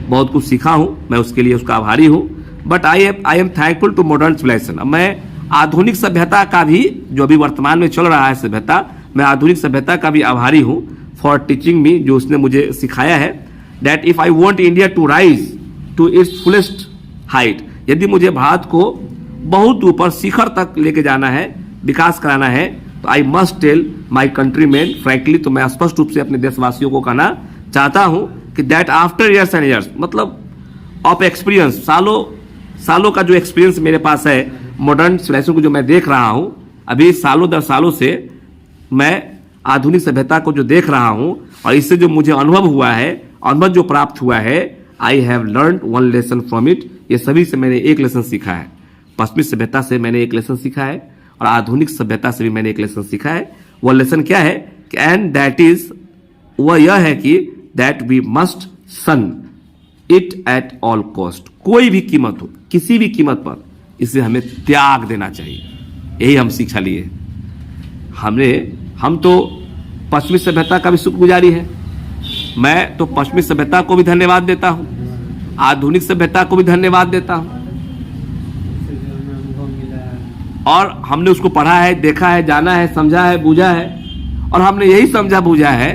बहुत कुछ सीखा हूं, मैं उसके लिए उसका आभारी हूं। But I am thankful to modern civilization, मैं आधुनिक सभ्यता का भी, जो अभी वर्तमान में चल रहा है सभ्यता, मैं आधुनिक सभ्यता का भी आभारी हूं। फॉर टीचिंग मी, जो उसने मुझे सिखाया है। That if I want India to rise to its fullest height, यदि मुझे भारत को बहुत ऊपर शिखर तक लेके जाना है, विकास कराना है, तो I must tell my country man frankly, तो मैं स्पष्ट रूप से अपने देशवासियों को कहना चाहता हूं कि that after years and years, मतलब ऑफ एक्सपीरियंस, सालों का जो एक्सपीरियंस मेरे पास है मॉडर्न सिविलाइजेशन को, जो मैं देख रहा हूं अभी सालों दर सालों से, मैं आधुनिक सभ्यता को जो देख रहा हूं, और इससे जो मुझे अनुभव हुआ है, अनुभव जो प्राप्त हुआ है, I have learn one lesson from it, ये सभी से मैंने एक लेसन सीखा है। पश्चिमी सभ्यता से मैंने एक लेसन सीखा है, और आधुनिक सभ्यता से भी मैंने एक लेसन सीखा है। वह लेसन क्या है, एंड दैट इज, वह यह है कि that we must shun it at all cost, कोई भी कीमत हो, किसी भी कीमत पर इसे हमें त्याग देना चाहिए। यही हम शिक्षा लिए। हम तो पश्चिमी सभ्यता का भी शुक्रगुजारी है। मैं तो पश्चिमी सभ्यता को भी धन्यवाद देता हूं, आधुनिक सभ्यता को भी धन्यवाद देता हूं, और हमने उसको पढ़ा है, देखा है, जाना है, समझा है, बूझा है, और हमने यही समझा बूझा है,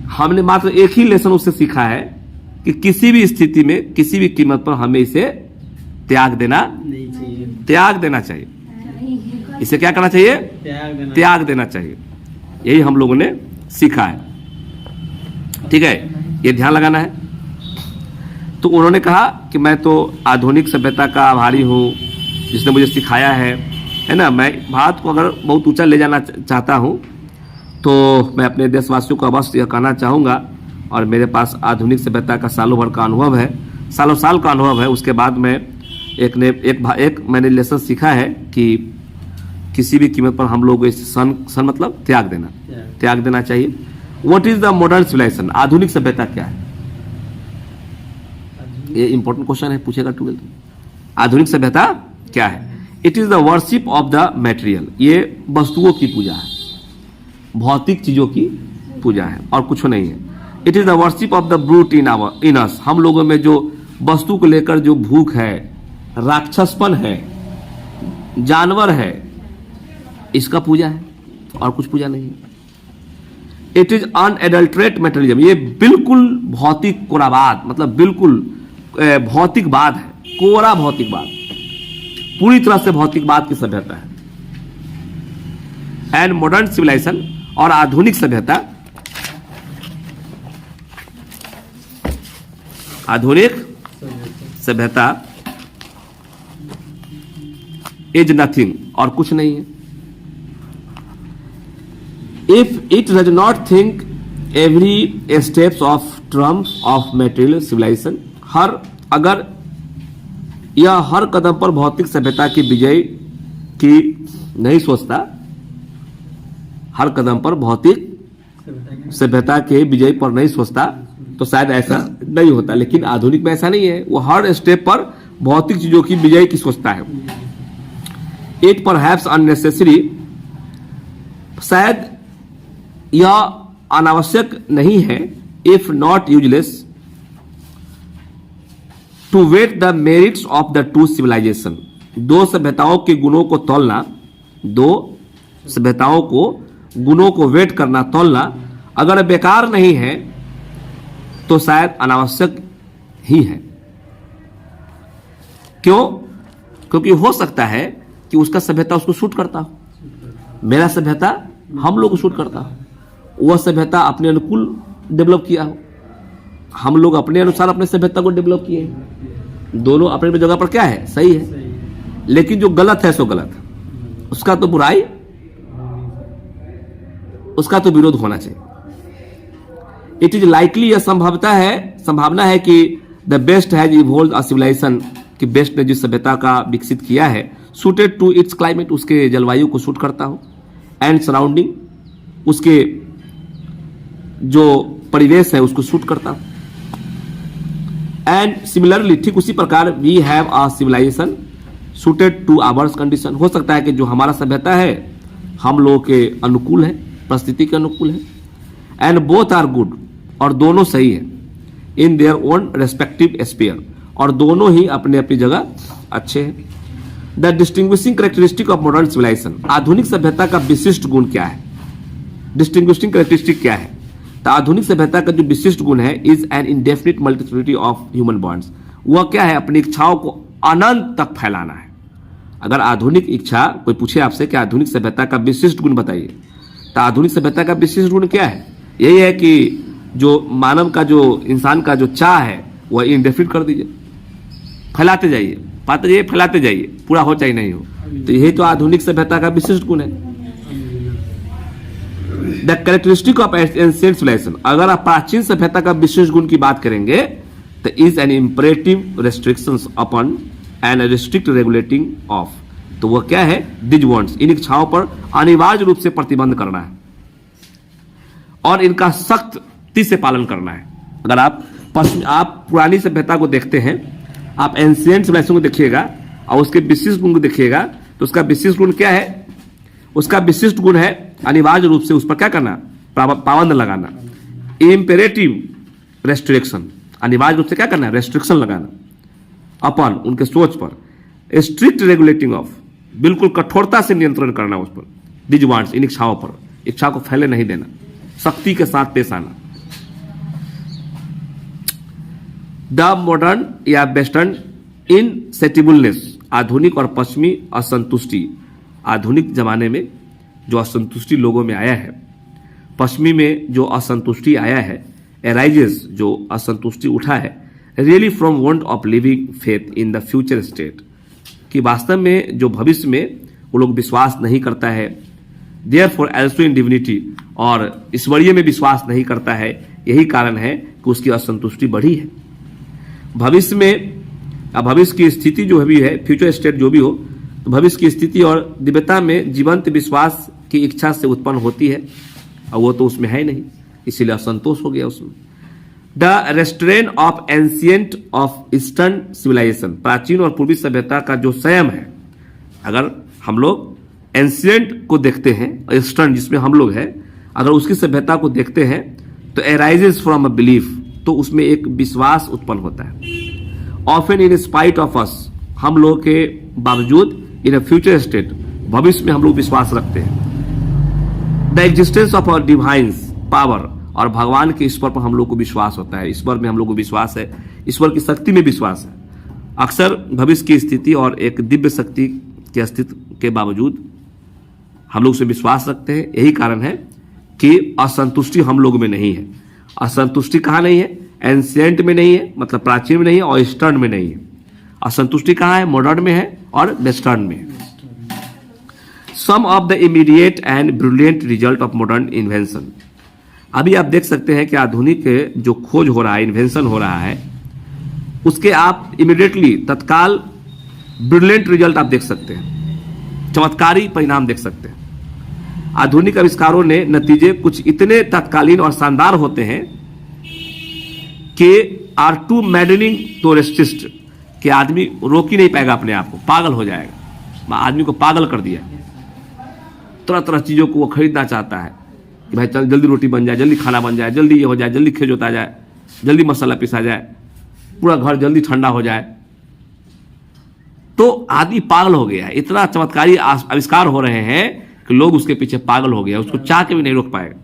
हमने मात्र एक ही लेसन उससे सीखा है कि किसी भी स्थिति में, किसी भी कीमत पर हमें इसे त्याग देना चाहिए। इसे क्या करना चाहिए, त्याग देना चाहिए। यही हम लोगों ने सीखा है। ठीक है, ये ध्यान लगाना है। तो उन्होंने कहा कि मैं तो आधुनिक सभ्यता का आभारी हूं, जिसने मुझे सिखाया है ना। मैं भारत को अगर बहुत ऊंचा ले जाना चाहता हूं, तो मैं अपने देशवासियों को अवश्य यह कहना चाहूँगा, और मेरे पास आधुनिक सभ्यता का सालों भर का अनुभव है, सालों साल का अनुभव है। उसके बाद में एक मैंने लेसन सीखा है कि किसी भी कीमत पर हम लोग इस सन मतलब त्याग देना चाहिए। What is the modern civilization, आधुनिक सभ्यता क्या है, ये इंपॉर्टेंट क्वेश्चन है, पूछेगा 12th। आधुनिक सभ्यता क्या है? It is the worship of the material, ये वस्तुओं की पूजा है, भौतिक चीजों की पूजा है और कुछ नहीं है। It is the worship of the brute in us, हम लोगों में जो वस्तु को लेकर जो भूख है, राक्षसपन है, जानवर है, इसका पूजा है और कुछ पूजा नहीं है। इट इज अनएडल्ट्रेट मटेरियलिज्म, ये बिल्कुल भौतिक कोराबाद, मतलब बिल्कुल भौतिकवाद है, कोरा भौतिकवाद, पूरी तरह से भौतिकवाद की सभ्यता है। एंड मॉडर्न सिविलाइजेशन, और आधुनिक सभ्यता, इज नथिंग, और कुछ नहीं है। If it does not think every steps of triumph of material civilization, अगर यह हर कदम पर भौतिक सभ्यता की विजय की नहीं सोचता, हर कदम पर भौतिक सभ्यता के विजय पर नहीं सोचता, तो शायद ऐसा नहीं होता। लेकिन आधुनिक में ऐसा नहीं है, वो हर स्टेप पर भौतिक चीजों की विजय की सोचता है। इट परहैप्स अननेसेसरी, शायद यह अनावश्यक नहीं है, if not useless, to weigh the merits of the two civilization. दो सभ्यताओं के गुणों को तौलना, दो सभ्यताओं को गुणों को वेट करना, तौलना अगर बेकार नहीं है तो शायद अनावश्यक ही है। क्यों? क्योंकि हो सकता है कि उसका सभ्यता उसको सूट करता हो, मेरा सभ्यता हम लोग को सूट करता हो, वह सभ्यता अपने अनुकूल डेवलप किया हो, हम लोग अपने अनुसार अपने सभ्यता को डेवलप किए हैं। दोनों अपने अपनी जगह पर क्या है, सही है, लेकिन जो गलत है सो गलत, उसका तो बुराई, उसका तो विरोध होना चाहिए। इट इज लाइकली, यह संभावना है कि the west has evolved a civilization, कि बेस्ट ने जिस सभ्यता का विकसित किया है, सूटेड टू इट्स क्लाइमेट, उसके जलवायु को सूट करता हो, एंड सराउंडिंग, उसके जो परिवेश है उसको सूट करता हो। एंड सिमिलरली, ठीक उसी प्रकार, we have a civilization suited to ours condition, हो सकता है कि जो हमारा सभ्यता है हम लोगों के अनुकूल है, परिस्थिति के अनुकूल है। एंड बोथ आर गुड, और दोनों सही है, in their own respective sphere, और दोनों ही अपने अपनी जगह अच्छे हैं। The distinguishing characteristic of modern civilization, आधुनिक सभ्यता का विशिष्ट गुण क्या है, डिस्टिंग्विशिंग कैरेक्टरिस्टिक क्या है? तो आधुनिक सभ्यता का जो विशिष्ट गुण है, is an indefinite multiplicity of human bonds, वह क्या है, अपनी इच्छाओं को अनंत तक फैलाना है। अगर आधुनिक इच्छा, कोई पूछे आपसे कि आधुनिक सभ्यता का विशिष्ट गुण बताइए, तो आधुनिक सभ्यता का विशिष्ट गुण क्या है? यही है कि जो मानव का, जो इंसान का जो चाह है वह इंडेफिनिट कर दीजिए, फैलाते जाइए, पाते जाइए, फैलाते जाइए, पूरा हो चाहे नहीं हो। तो यही तो आधुनिक सभ्यता का विशिष्ट गुण है। The characteristic of ancient civilization, अगर आप प्राचीन सभ्यता का विशेष गुण की बात करेंगे तो is an imperative restrictions upon and restrict regulating of, तो वह क्या है, दिज वांट्स, इन इच्छाओं पर अनिवार्य रूप से प्रतिबंध करना है और इनका सख्ती से पालन करना है। अगर आप पुरानी सभ्यता को देखते हैं, आप एंशिएंट सिविलाइजेशन को देखिएगा और उसके विशिष्ट गुण को देखिएगा, तो उसका विशिष्ट गुण क्या है? उसका विशिष्ट गुण है अनिवार्य रूप से उस पर क्या करना, पाबंद लगाना, इंपेरेटिव रेस्ट्रिक्शन, अनिवार्य रूप से क्या करना है, रेस्ट्रिक्शन लगाना अपन उनके सोच पर, स्ट्रिक्ट रेगुलेटिंग ऑफ, बिल्कुल कठोरता से नियंत्रण करना उस पर, दिज वांट्स, इन इच्छाओं पर, इच्छा को फैले नहीं देना, सख्ती के साथ पेश आना। द मॉडर्न या वेस्टर्न इनसेटिबलनेस, आधुनिक और पश्चिमी असंतुष्टि, आधुनिक जमाने में जो असंतुष्टि लोगों में आया है, पश्चिमी में जो असंतुष्टि आया है, एराइजेस, जो असंतुष्टि उठा है, really from want of living faith in the future state, कि वास्तव में जो भविष्य में वो लोग विश्वास नहीं करता है, देयरफॉर आल्सो इन डिविनिटी, और ईश्वरीय में विश्वास नहीं करता है, यही कारण है कि उसकी असंतुष्टि बढ़ी है। भविष्य में, भविष्य की स्थिति जो भी है, फ्यूचर स्टेट जो भी हो, तो भविष्य की स्थिति और दिव्यता में जीवंत विश्वास की इच्छा से उत्पन्न होती है, और वो तो उसमें है नहीं, इसीलिए असंतोष हो गया उसमें। The restraint of ancient of eastern civilization, प्राचीन और पूर्वी सभ्यता का जो संयम है, अगर हम लोग एंशिएंट को देखते हैं, ईस्टर्न जिसमें हम लोग हैं, अगर उसकी सभ्यता को देखते हैं तो एराइजेस फ्रॉम अ बिलीफ, तो उसमें एक विश्वास उत्पन्न होता है। Often in spite of us, हम लोग के बावजूद, इन अ फ्यूचर स्टेट, भविष्य में हम लोग विश्वास रखते हैं। The existence of our divine's power, और भगवान के ईश्वर पर हम लोग को विश्वास होता है, ईश्वर में हम लोग को विश्वास है, ईश्वर की शक्ति में विश्वास है। अक्सर भविष्य की स्थिति और एक दिव्य शक्ति के अस्तित्व के बावजूद हम लोग उसे विश्वास रखते हैं, यही कारण है कि असंतुष्टि हम लोग में नहीं है। असंतुष्टि कहाँ नहीं है? एंशिएंट में नहीं है, मतलब प्राचीन में नहीं है, और ईस्टर्न में नहीं है। असंतुष्टि कहाँ है? मॉडर्न में है और वेस्टर्न में। Some of the immediate and brilliant result of modern invention, अभी आप देख सकते हैं कि आधुनिक जो खोज हो रहा है, इन्वेंशन हो रहा है, उसके आप इमीडिएटली तत्काल ब्रिलियंट रिजल्ट आप देख सकते हैं, चमत्कारी परिणाम देख सकते हैं। आधुनिक आविष्कारों ने नतीजे कुछ इतने तत्कालीन और शानदार होते हैं कि are too maddening to resist, कि आदमी रोक ही नहीं पाएगा अपने आप को, पागल हो जाएगा। आदमी को पागल कर दिया, तरह तरह चीज़ों को वो खरीदना चाहता है कि भाई चल जल्दी रोटी बन जाए, जल्दी खाना बन जाए, जल्दी ये हो जाए, जल्दी खेत जोता जाए, जल्दी मसाला पिसा जाए, पूरा घर जल्दी ठंडा हो जाए। तो आदमी पागल हो गया है। इतना चमत्कारी आविष्कार हो रहे हैं कि लोग उसके पीछे पागल हो गया, उसको चाह के भी नहीं रोक पाएगा।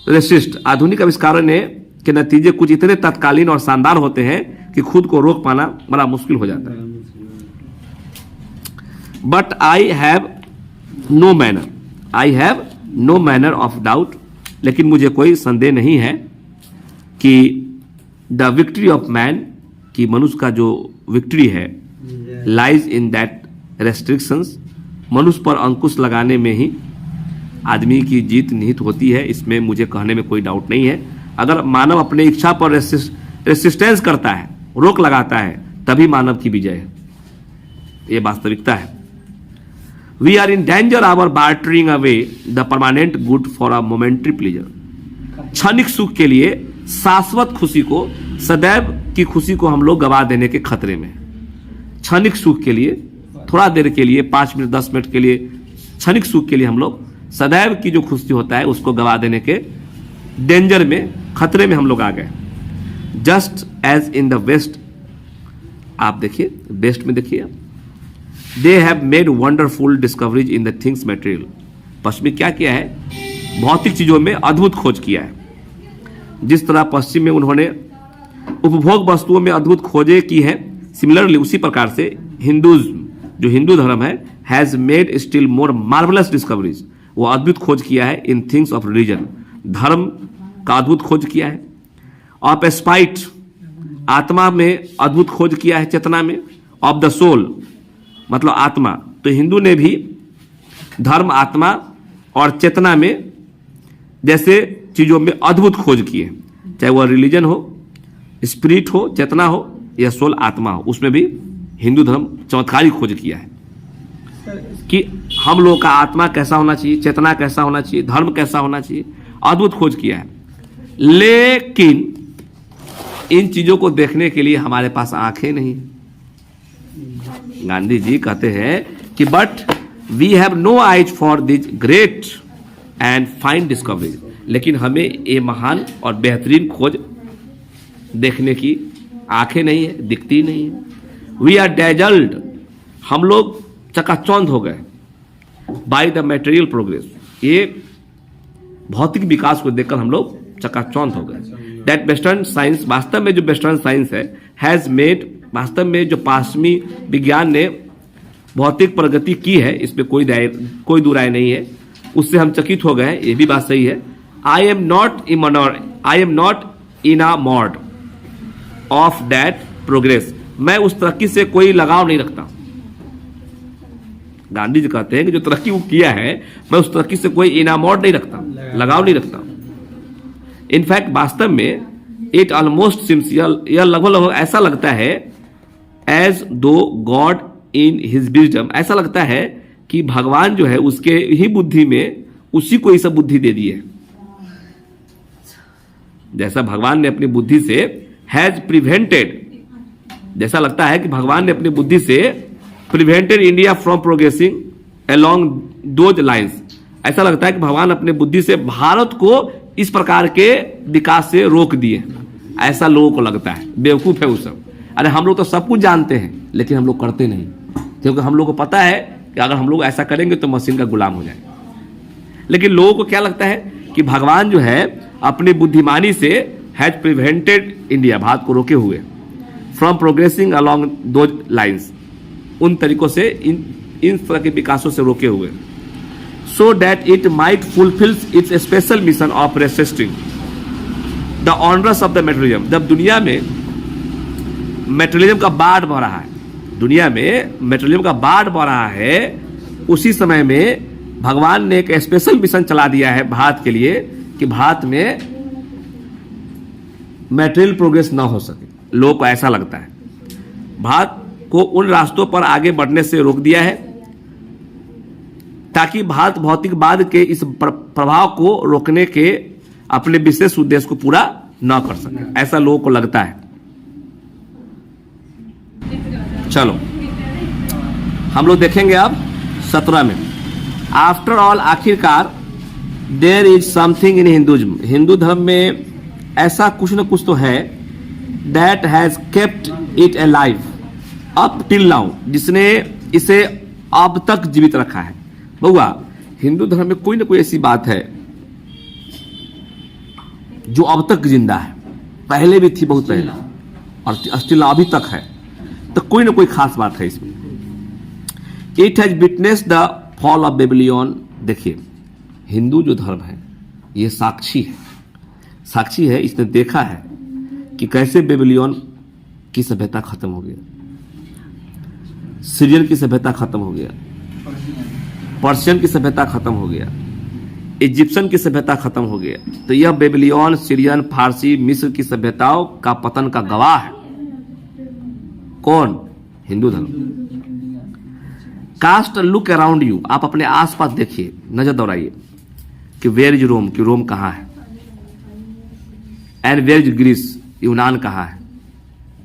रेसिस्ट आधुनिक आविष्कारों ने के नतीजे कुछ इतने तत्कालीन और शानदार होते हैं कि खुद को रोक पाना बड़ा मुश्किल हो जाता है। But I have no manner of doubt, लेकिन मुझे कोई संदेह नहीं है कि द विक्ट्री ऑफ मैन, कि मनुष्य का जो विक्ट्री है, लाइज इन दैट रेस्ट्रिक्शंस, मनुष्य पर अंकुश लगाने में ही आदमी की जीत निहित होती है। इसमें मुझे कहने में कोई डाउट नहीं है। अगर मानव अपने इच्छा पर रेसिस्टेंस करता है, रोक लगाता है, तभी मानव की विजय है। ये वास्तविकता है। We are in danger our bartering away the permanent good for a momentary pleasure. क्षणिक सुख के लिए शाश्वत खुशी को, सदैव की खुशी को हम लोग गवा देने के खतरे में। क्षणिक सुख के लिए, थोड़ा देर के लिए, 5 मिनट 10 मिनट के लिए, क्षणिक सुख के लिए हम लोग सदैव की जो खुशी होता है उसको गवा देने के डेंजर में, खतरे में हम लोग आ गए। Just as in the west, आप देखिए वेस्ट में देखिए, they have made wonderful discoveries in the things material. पश्चिमी क्या किया है? भौतिक चीजों में अद्भुत खोज किया है। जिस तरह पश्चिम में उन्होंने उपभोग वस्तुओं में अद्भुत खोजें की है, सिमिलरली उसी प्रकार से हिंदुज्म, जो हिंदू धर्म है, has made still more marvellous discoveries. वो अद्भुत खोज किया है इन थिंग्स ऑफ रिलीजन, धर्म का अद्भुत खोज किया है। ऑफ स्पाइट, आत्मा में अद्भुत खोज किया है, चेतना में। ऑफ द सोल, मतलब आत्मा। तो हिंदू ने भी धर्म, आत्मा और चेतना में जैसे चीजों में अद्भुत खोज किए, चाहे वह रिलीजन हो, स्पिरिट हो, चेतना हो, या सोल, आत्मा हो, उसमें भी हिंदू धर्म चमत्कारी खोज किया है कि हम लोग का आत्मा कैसा होना चाहिए, चेतना कैसा होना चाहिए, धर्म कैसा होना चाहिए, अद्भुत खोज किया है। लेकिन इन चीजों को देखने के लिए हमारे पास आंखें नहीं। गांधी जी कहते हैं कि but we have no eyes for this great and fine discoveries, लेकिन हमें ये महान और बेहतरीन खोज देखने की आंखें नहीं है, दिखती नहीं है। वी आर डेजल्ड, हम लोग चकाचौंध हो गए बाय द मटेरियल प्रोग्रेस, ये भौतिक विकास को देखकर हम लोग चकाचौंध हो गए। दैट वेस्टर्न साइंस, वास्तव में जो वेस्टर्न साइंस है, हैज मेड, वास्तव में जो पश्चिमी विज्ञान ने भौतिक प्रगति की है, इसमें कोई दो राय नहीं है, उससे हम चकित हो गए, ये भी बात सही है। I am not enamoured of that progress, मैं उस तरक्की से कोई लगाव नहीं रखता। गांधी जी कहते हैं कि जो तरक्की वो किया है, मैं उस तरक्की से कोई इनामोर्ड नहीं रखता, लगाव नहीं रखता। इनफैक्ट वास्तव में इट ऑलमोस्ट सिम्स, यह लगभग ऐसा लगता है, एज दो गॉड इन हिज विजडम, ऐसा लगता है कि भगवान जो है उसके ही बुद्धि में उसी को ये सब बुद्धि दे दी है। जैसा भगवान ने अपनी बुद्धि से हैज प्रिवेंटेड, जैसा लगता है कि भगवान ने अपनी बुद्धि से prevented India from progressing along those lines, ऐसा लगता है कि भगवान अपने बुद्धि से भारत को इस प्रकार के विकास से रोक दिए, ऐसा लोगों को लगता है। बेवकूफ है वो सब। अरे हम लोग तो सब कुछ जानते हैं, लेकिन हम लोग करते नहीं, क्योंकि हम लोग को पता है कि अगर हम लोग ऐसा करेंगे तो मशीन का गुलाम हो जाएगा। लेकिन लोगों को क्या लगता है कि भगवान जो है अपनी बुद्धिमानी से हैज प्रिवेंटेड इंडिया, भारत को रोके हुए, from progressing along those lines, उन तरीकों से, इन तरह के विकासों से रोके हुए, so that it might fulfills its special mission of resisting the onrush of the materialism। जब दुनिया में मेटेरियलिज्म का बाढ़ बह रहा है, दुनिया में मेटेरियलिज्म का बाढ़ बह रहा है, उसी समय में भगवान ने एक स्पेशल मिशन चला दिया है भारत के लिए कि भारत में मेटेरियल प्रोग्रेस ना हो सके। लोगों को ऐसा लगता है भारत को उन रास्तों पर आगे बढ़ने से रोक दिया है ताकि भारत भौतिकवाद के इस प्रभाव को रोकने के अपने विशेष उद्देश्य को पूरा न कर सके, ऐसा लोगों को लगता है। चलो हम लोग देखेंगे अब 17 में। आफ्टर ऑल, आखिरकार, there is something in Hinduism, Hindu धर्म में ऐसा कुछ न कुछ तो है, that has kept it alive up till now, जिसने इसे अब तक जीवित रखा है। बउआ, हिंदू धर्म में कोई ना कोई ऐसी बात है जो अब तक जिंदा है, पहले भी थी, बहुत पहले, और स्टिल अभी तक है। तो कोई ना कोई खास बात है इसमें। It has witnessed the fall of Babylon. देखिए, हिंदू जो धर्म है ये साक्षी है, साक्षी है, इसने देखा है कि कैसे बेबीलोन की सभ्यता खत्म हो गया, सीरियन की सभ्यता खत्म हो गया, पर्शियन की सभ्यता खत्म हो गया, इजिप्शियन की सभ्यता खत्म हो गया। तो यह बेबीलोन, सीरियन, फारसी, मिस्र की सभ्यताओं का पतन का गवाह है। कौन? हिंदू धर्म। कास्ट लुक अराउंड यू, आप अपने आसपास देखिए, नजर दौड़ाइए कि वेयर इज रोम, कि रोम कहां है, एंड वेयर इज ग्रीस, यूनान कहां है।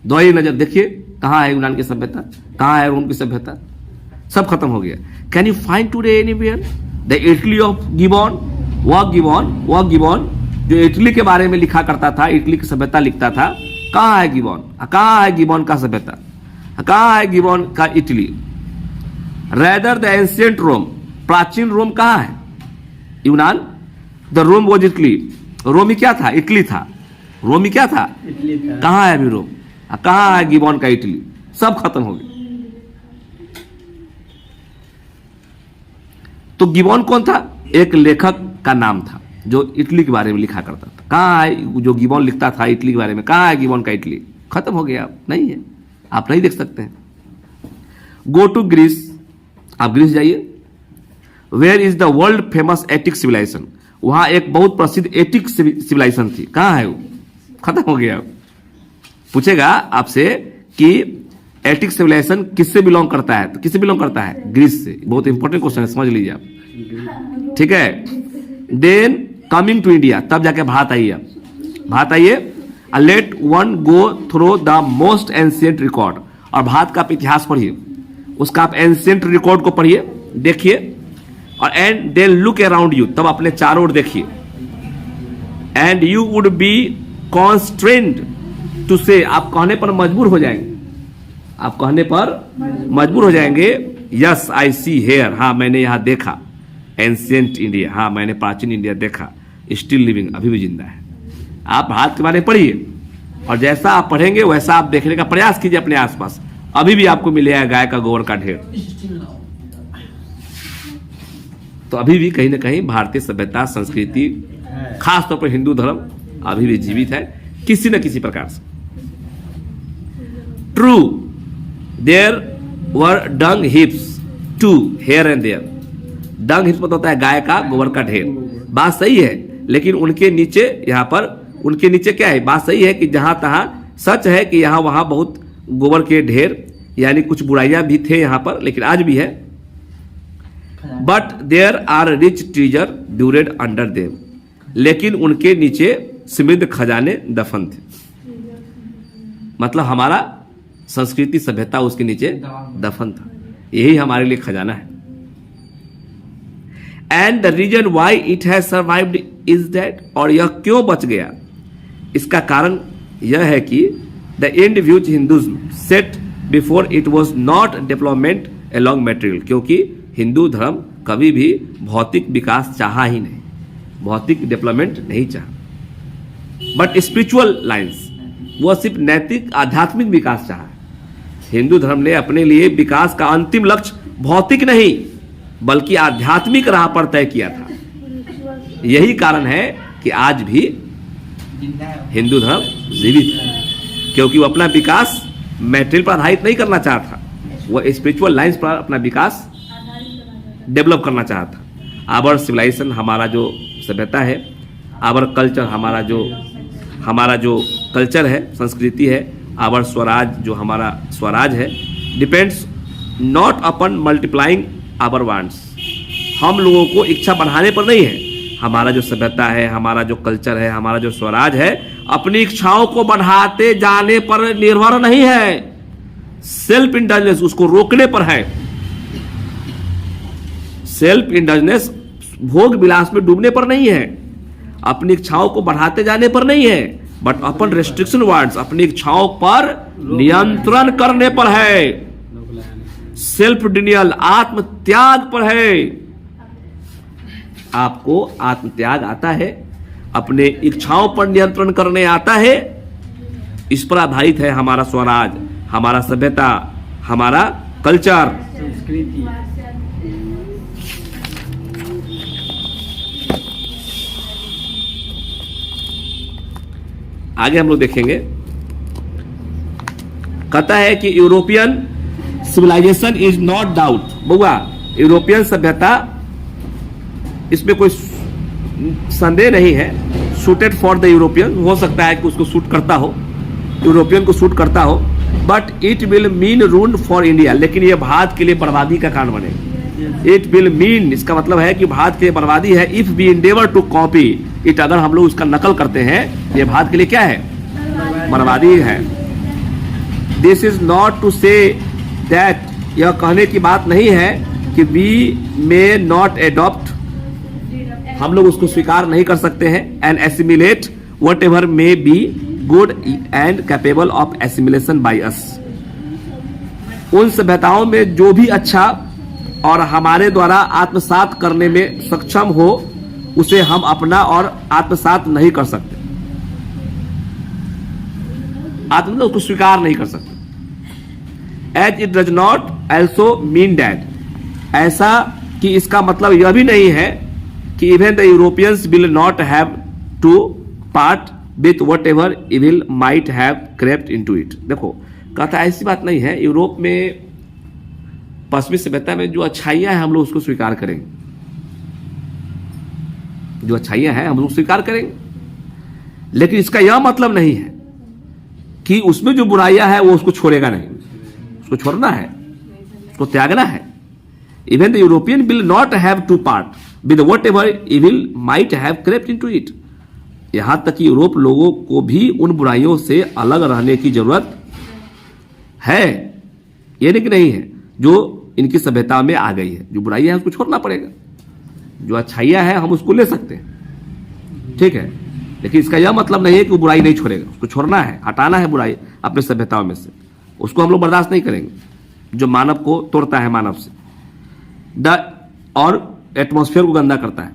दौड़िए, नजर देखिए, कहां है यूनान की सभ्यता, कहां है रोम की सभ्यता, सब खत्म हो गया। Can you find today anywhere the Italy of gibbon? वह गिबॉन जो इटली के बारे में लिखा करता था, इटली की सभ्यता लिखता था, कहां है गिबॉन? कहां है गिबॉन का सभ्यता, कहां है गिबॉन का इटली? रेदर द एंशिएंट रोम, प्राचीन रोम कहां है? यूनान। द रोम वॉज इटली, रोमी क्या था? इटली था। रोमी क्या था? इटली था। कहां है अभी रोम? कहां है गिबॉन का इटली? सब खत्म हो गया। तो गिबॉन कौन था? एक लेखक का नाम था जो इटली के बारे में लिखा करता था। कहां है जो गिबॉन लिखता था इटली के बारे में? कहां है गिबॉन का इटली? खत्म हो गया, नहीं है, आप नहीं देख सकते हैं। गो टू ग्रीस, आप ग्रीस जाइए। Where is the world famous Attic civilization, वहां एक बहुत प्रसिद्ध एटिक सिविलाइजेशन थी, कहां है वो? खत्म हो गया। पूछेगा आपसे कि एटिक सिविलाइजेशन किससे बिलोंग करता है, तो किससे बिलोंग करता है? ग्रीस से। बहुत इंपॉर्टेंट क्वेश्चन है, समझ लीजिए आप, ठीक है। देन कमिंग टू इंडिया, तब जाके भारत आइए, भारत आइए। Let one go through the most ancient record, और भारत का इतिहास पढ़िए, उसका आप एंशिएंट रिकॉर्ड को पढ़िए, देखिए, और and then look around you, तब अपने चारों ओर देखिए। And you would be constrained to say, आप कहने पर मजबूर हो जाएंगे, आप कहने पर मजबूर हो जाएंगे, यस आई सी हेयर, हाँ मैंने यहां देखा एंशिएंट इंडिया, हाँ मैंने प्राचीन इंडिया देखा, स्टिल लिविंग, अभी भी जिंदा है। आप भारत के बारे में पढ़िए, और जैसा आप पढ़ेंगे वैसा आप देखने का प्रयास कीजिए अपने आसपास, अभी भी आपको मिलेगा गाय का गोबर का ढेर। तो अभी भी कहीं ना कहीं भारतीय सभ्यता, संस्कृति, खासतौर पर हिंदू धर्म अभी भी जीवित है किसी न किसी प्रकार से। True, there were dung heaps to here and there, dung heaps मतलब होता है गाय का गोबर का ढेर, बात सही है, लेकिन उनके नीचे, यहां पर उनके नीचे क्या है? बात सही है कि जहां तहां, सच है कि यहां वहां बहुत गोबर के ढेर, यानी कुछ बुराइयां भी थे यहां पर, लेकिन आज भी है। But there are rich treasure buried under them, लेकिन उनके नीचे समृद्ध खजाने दफन थे। मतलब हमारा संस्कृति, सभ्यता उसके नीचे दफन था, यही हमारे लिए खजाना है। And the reason why it has survived is that, और यह क्यों बच गया, इसका कारण यह है कि the end views Hinduism set before it was not development along material, क्योंकि हिंदू धर्म कभी भी भौतिक विकास चाहा ही नहीं, भौतिक डेवलपमेंट नहीं चाहा, बट स्पिरिचुअल लाइन्स, वह सिर्फ नैतिक आध्यात्मिक विकास चाहा। हिंदू धर्म ने अपने लिए विकास का अंतिम लक्ष्य भौतिक नहीं बल्कि आध्यात्मिक राह पर तय किया था। यही कारण है कि आज भी हिंदू धर्म जीवित है, क्योंकि वो अपना विकास मैटेरियल पर आधारित नहीं करना चाहता, वह स्पिरिचुअल लाइंस पर अपना विकास डेवलप करना चाहता। आवर सिविलाइजेशन, हमारा जो सभ्यता है, आवर कल्चर, हमारा जो कल्चर है, संस्कृति है, आवर स्वराज, जो हमारा स्वराज है, depends not upon multiplying our wants, हम लोगों को इच्छा बढ़ाने पर नहीं है। हमारा जो सभ्यता है, हमारा जो कल्चर है, हमारा जो स्वराज है, अपनी इच्छाओं को बढ़ाते जाने पर निर्भर नहीं है। सेल्फ इंडल्जेंस उसको रोकने पर है। सेल्फ इंडल्जेंस भोग विलास में डूबने पर नहीं है, अपनी इच्छाओं को बढ़ाते जाने पर नहीं है, बट अपन रेस्ट्रिक्शन वर्ड्स अपनी इच्छाओं पर नियंत्रण करने पर है। सेल्फ डिनियल आत्म त्याग पर है। आपको आत्म त्याग आता है, अपने इच्छाओं पर नियंत्रण करने आता है। इस पर आधारित है हमारा स्वराज, हमारा सभ्यता, हमारा कल्चर, संस्कृति। आगे हम लोग देखेंगे। कहता है कि European civilization is not doubt. बउआ, यूरोपियन सभ्यता, इसमें कोई संदेह नहीं है, सूटेड फॉर द यूरोपियन, हो सकता है कि उसको सूट करता हो, यूरोपियन को सूट करता हो, but it will mean ruin for India. लेकिन यह भारत के लिए बर्बादी का कारण बनेगा। इट विल मीन, इसका मतलब है कि भारत के लिए बर्बादी है। If we endeavour to copy it, अगर हम लोग उसका नकल करते हैं, यह भारत के लिए क्या है? बर्बादी है। This is not to say that, यह कहने की बात नहीं है कि वी मे नॉट एडॉप्ट, हम लोग उसको स्वीकार नहीं कर सकते हैं, and assimilate what ever may be good and capable of assimilation by us. उन सभ्यताओं में जो भी अच्छा और हमारे द्वारा आत्मसात करने में सक्षम हो, उसे हम अपना और आत्मसात नहीं कर सकते, आत्म उसको स्वीकार नहीं कर सकते। As it does not also mean that, ऐसा कि इसका मतलब यह भी नहीं है कि even the Europeans will not have to part with whatever evil might have crept into it. देखो, कहता है ऐसी बात नहीं है, यूरोप में पश्चिमी सभ्यता में जो अच्छाइयां हैं हम लोग उसको स्वीकार करेंगे, जो अच्छाइयां हैं हम लोग स्वीकार करेंगे, लेकिन इसका यह मतलब नहीं है कि उसमें जो बुराइयां हैं वो उसको छोड़ेगा नहीं, उसको छोड़ना है, उसको त्यागना है। Even the European will not have to part with whatever evil might have crept into it. यहां तक कि यूरोप लोगों को भी उन बुराइयों से अलग रहने की जरूरत है, ये नहीं है, जो इनकी सभ्यता में आ गई है। जो बुराइयां हैं उसको छोड़ना पड़ेगा, जो अच्छाइयां हैं हम उसको ले सकते हैं, ठीक है, लेकिन इसका यह मतलब नहीं है कि वो बुराई नहीं छोड़ेगा, उसको छोड़ना है, हटाना है बुराई अपनी सभ्यताओं में से, उसको हम लोग बर्दाश्त नहीं करेंगे जो मानव को तोड़ता है, मानव से और एटमॉस्फेयर को गंदा करता है।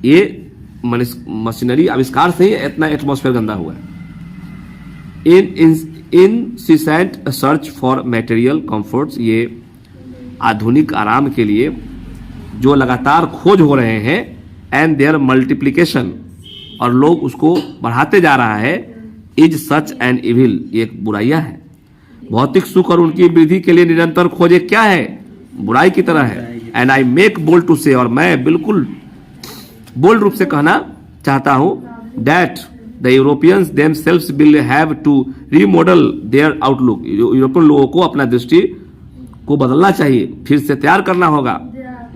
ये मशीनरी आविष्कार से ही इतना एटमॉस्फेयर गंदा हुआ है। इनसिसेंट सर्च फॉर मटेरियल कंफर्ट्स, ये आधुनिक आराम के लिए जो लगातार खोज हो रहे हैं, एंड देयर मल्टीप्लिकेशन, और लोग उसको बढ़ाते जा रहा है, इज सच एन इविल, ये एक बुराइयां है। भौतिक सुख और उनकी वृद्धि के लिए निरंतर खोजे क्या है? बुराई की तरह है। And I make bold to say, और मैं बिल्कुल बोल्ड रूप से कहना चाहता हूं, that the Europeans themselves will have to remodel their outlook. European लोगों को अपना दृष्टि को बदलना चाहिए, फिर से तैयार करना होगा।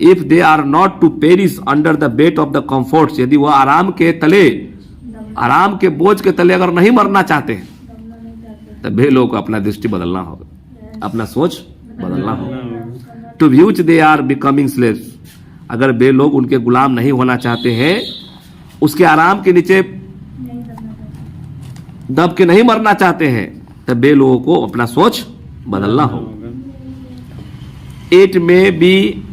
If they are not to perish under the weight of the comforts, यदि वह आराम के तले, आराम के बोझ के तले अगर नहीं मरना चाहते हैं, तब वे लोगों को अपना दृष्टि बदलना होगा, अपना सोच बदलना होगा। To which they are becoming slaves, अगर वे लोग उनके गुलाम नहीं होना चाहते हैं, उसके आराम के नीचे दब के नहीं मरना चाहते हैं, तब वे लोगों को अपना सोच बदलना होगा। It may be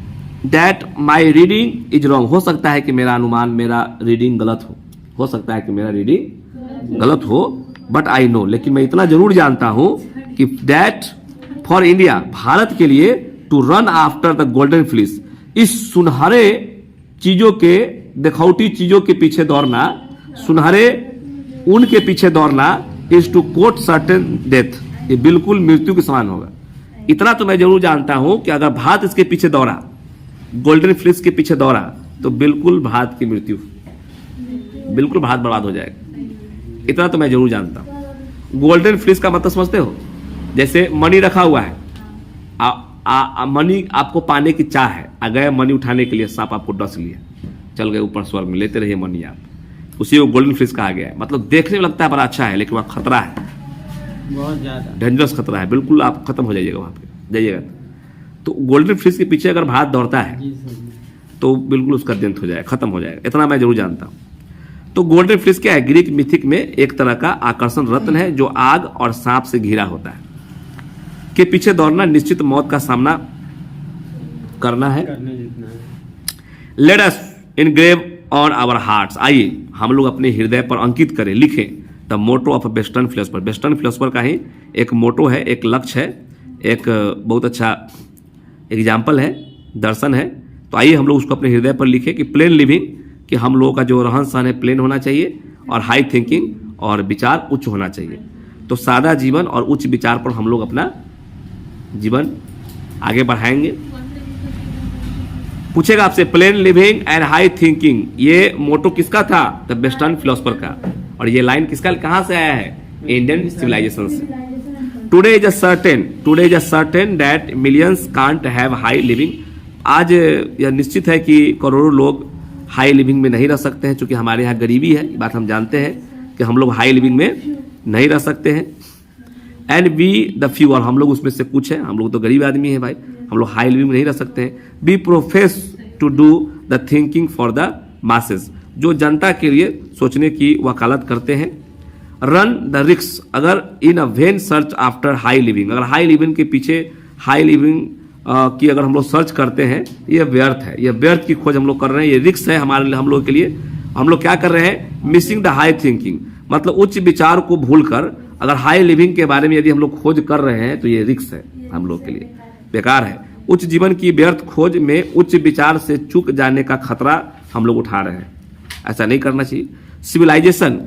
that my reading is wrong, हो सकता है कि मेरा अनुमान, मेरा रीडिंग गलत हो सकता है कि मेरा रीडिंग गलत हो, बट आई नो, लेकिन मैं इतना जरूर जानता हूं कि दैट फॉर इंडिया, भारत के लिए, to run after the golden fleece, इस सुनहरे चीजों के, दिखौटी चीजों के पीछे दौड़ना, सुनहरे ऊन के पीछे दौड़ना, is to court certain death, ये बिल्कुल मृत्यु के समान होगा। इतना तो मैं जरूर जानता हूं कि अगर भारत इसके पीछे दौड़ा, गोल्डन फ्लिस के पीछे दौड़ा, तो बिल्कुल भारत की मृत्यु, बिल्कुल भारत बर्बाद हो जाएगा। इतना तो मैं जरूर जानता हूं। गोल्डन फ्लिस का मतलब समझते हो? जैसे मनी रखा हुआ है, मनी आपको पाने की चाह है, अगर मनी उठाने के लिए सांप आपको डस लिया, चल गए ऊपर स्वर्ग में, लेते रहिए मनी आप, उसी को गोल्डन फिश कहा गया है। मतलब देखने में लगता है बड़ा अच्छा है, लेकिन वह खतरा है। बहुत ज्यादा डेंजरस खतरा है, बिल्कुल आप खत्म हो जाइएगा वहां पे जाइएगा। तो गोल्डन फिश के पीछे अगर भारत दौड़ता है जी सर। तो बिल्कुल उसका दिन हो जाएगा, खत्म हो जाएगा, इतना मैं जरूर जानता हूं। तो गोल्डन फिश क्या है? ग्रीक मिथिक में एक तरह का आकर्षण रत्न है जो आग और सांप से घिरा होता है। के पीछे दौड़ना निश्चित मौत का सामना करना है। करने जितना है। Let us engrave on our hearts, आइए हम लोग अपने हृदय पर अंकित करें, लिखें the motto of western philosopher. Western philosopher का ही एक मोटो है, एक लक्ष्य है, एक बहुत अच्छा एग्जाम्पल है, दर्शन है। तो आइए हम लोग उसको अपने हृदय पर लिखें कि प्लेन लिविंग, कि हम लोगों का जो रहन सहन है प्लेन होना चाहिए, और हाई थिंकिंग और विचार उच्च होना चाहिए। तो सादा जीवन और उच्च विचार पर हम लोग अपना जीवन आगे बढ़ाएंगे। पूछेगा आपसे plane living and high thinking, ये मोटो किसका था? द वेस्टर्न फिलोसफर का। और ये लाइन किसका, कहां से आया है? इंडियन सिविलाइजेशन से। Today is a certain that millions can't have high living. आज यह निश्चित है कि करोड़ों लोग हाई लिविंग में नहीं रह सकते हैं, क्योंकि हमारे यहाँ गरीबी है, ये बात हम जानते हैं कि हम लोग हाई लिविंग में नहीं रह सकते हैं। एंड बी द फ्यू, और हम लोग उसमें से कुछ हैं, हम लोग तो गरीब आदमी हैं भाई, हम लोग हाई लिविंग में नहीं रह सकते हैं। Be profess to do the thinking for the masses, जो जनता के लिए सोचने की वकालत करते हैं। रन द रिस्क, अगर in a vain search after high living, अगर हाई लिविंग के पीछे हाई लिविंग की अगर हम लोग सर्च करते हैं, ये व्यर्थ है, ये व्यर्थ की खोज हम लोग कर रहे हैं, ये रिस्क है हमारे हम लोग के लिए। हम लोग क्या कर रहे हैं? मिसिंग द हाई थिंकिंग, मतलब उच्च विचार को भूलकर अगर हाई लिविंग के बारे में यदि हम लोग खोज कर रहे हैं तो ये रिस्क है हम लोग के लिए, बेकार है। उच्च जीवन की व्यर्थ खोज में उच्च विचार से चूक जाने का खतरा हम लोग उठा रहे हैं, ऐसा नहीं करना चाहिए। सिविलाइजेशन,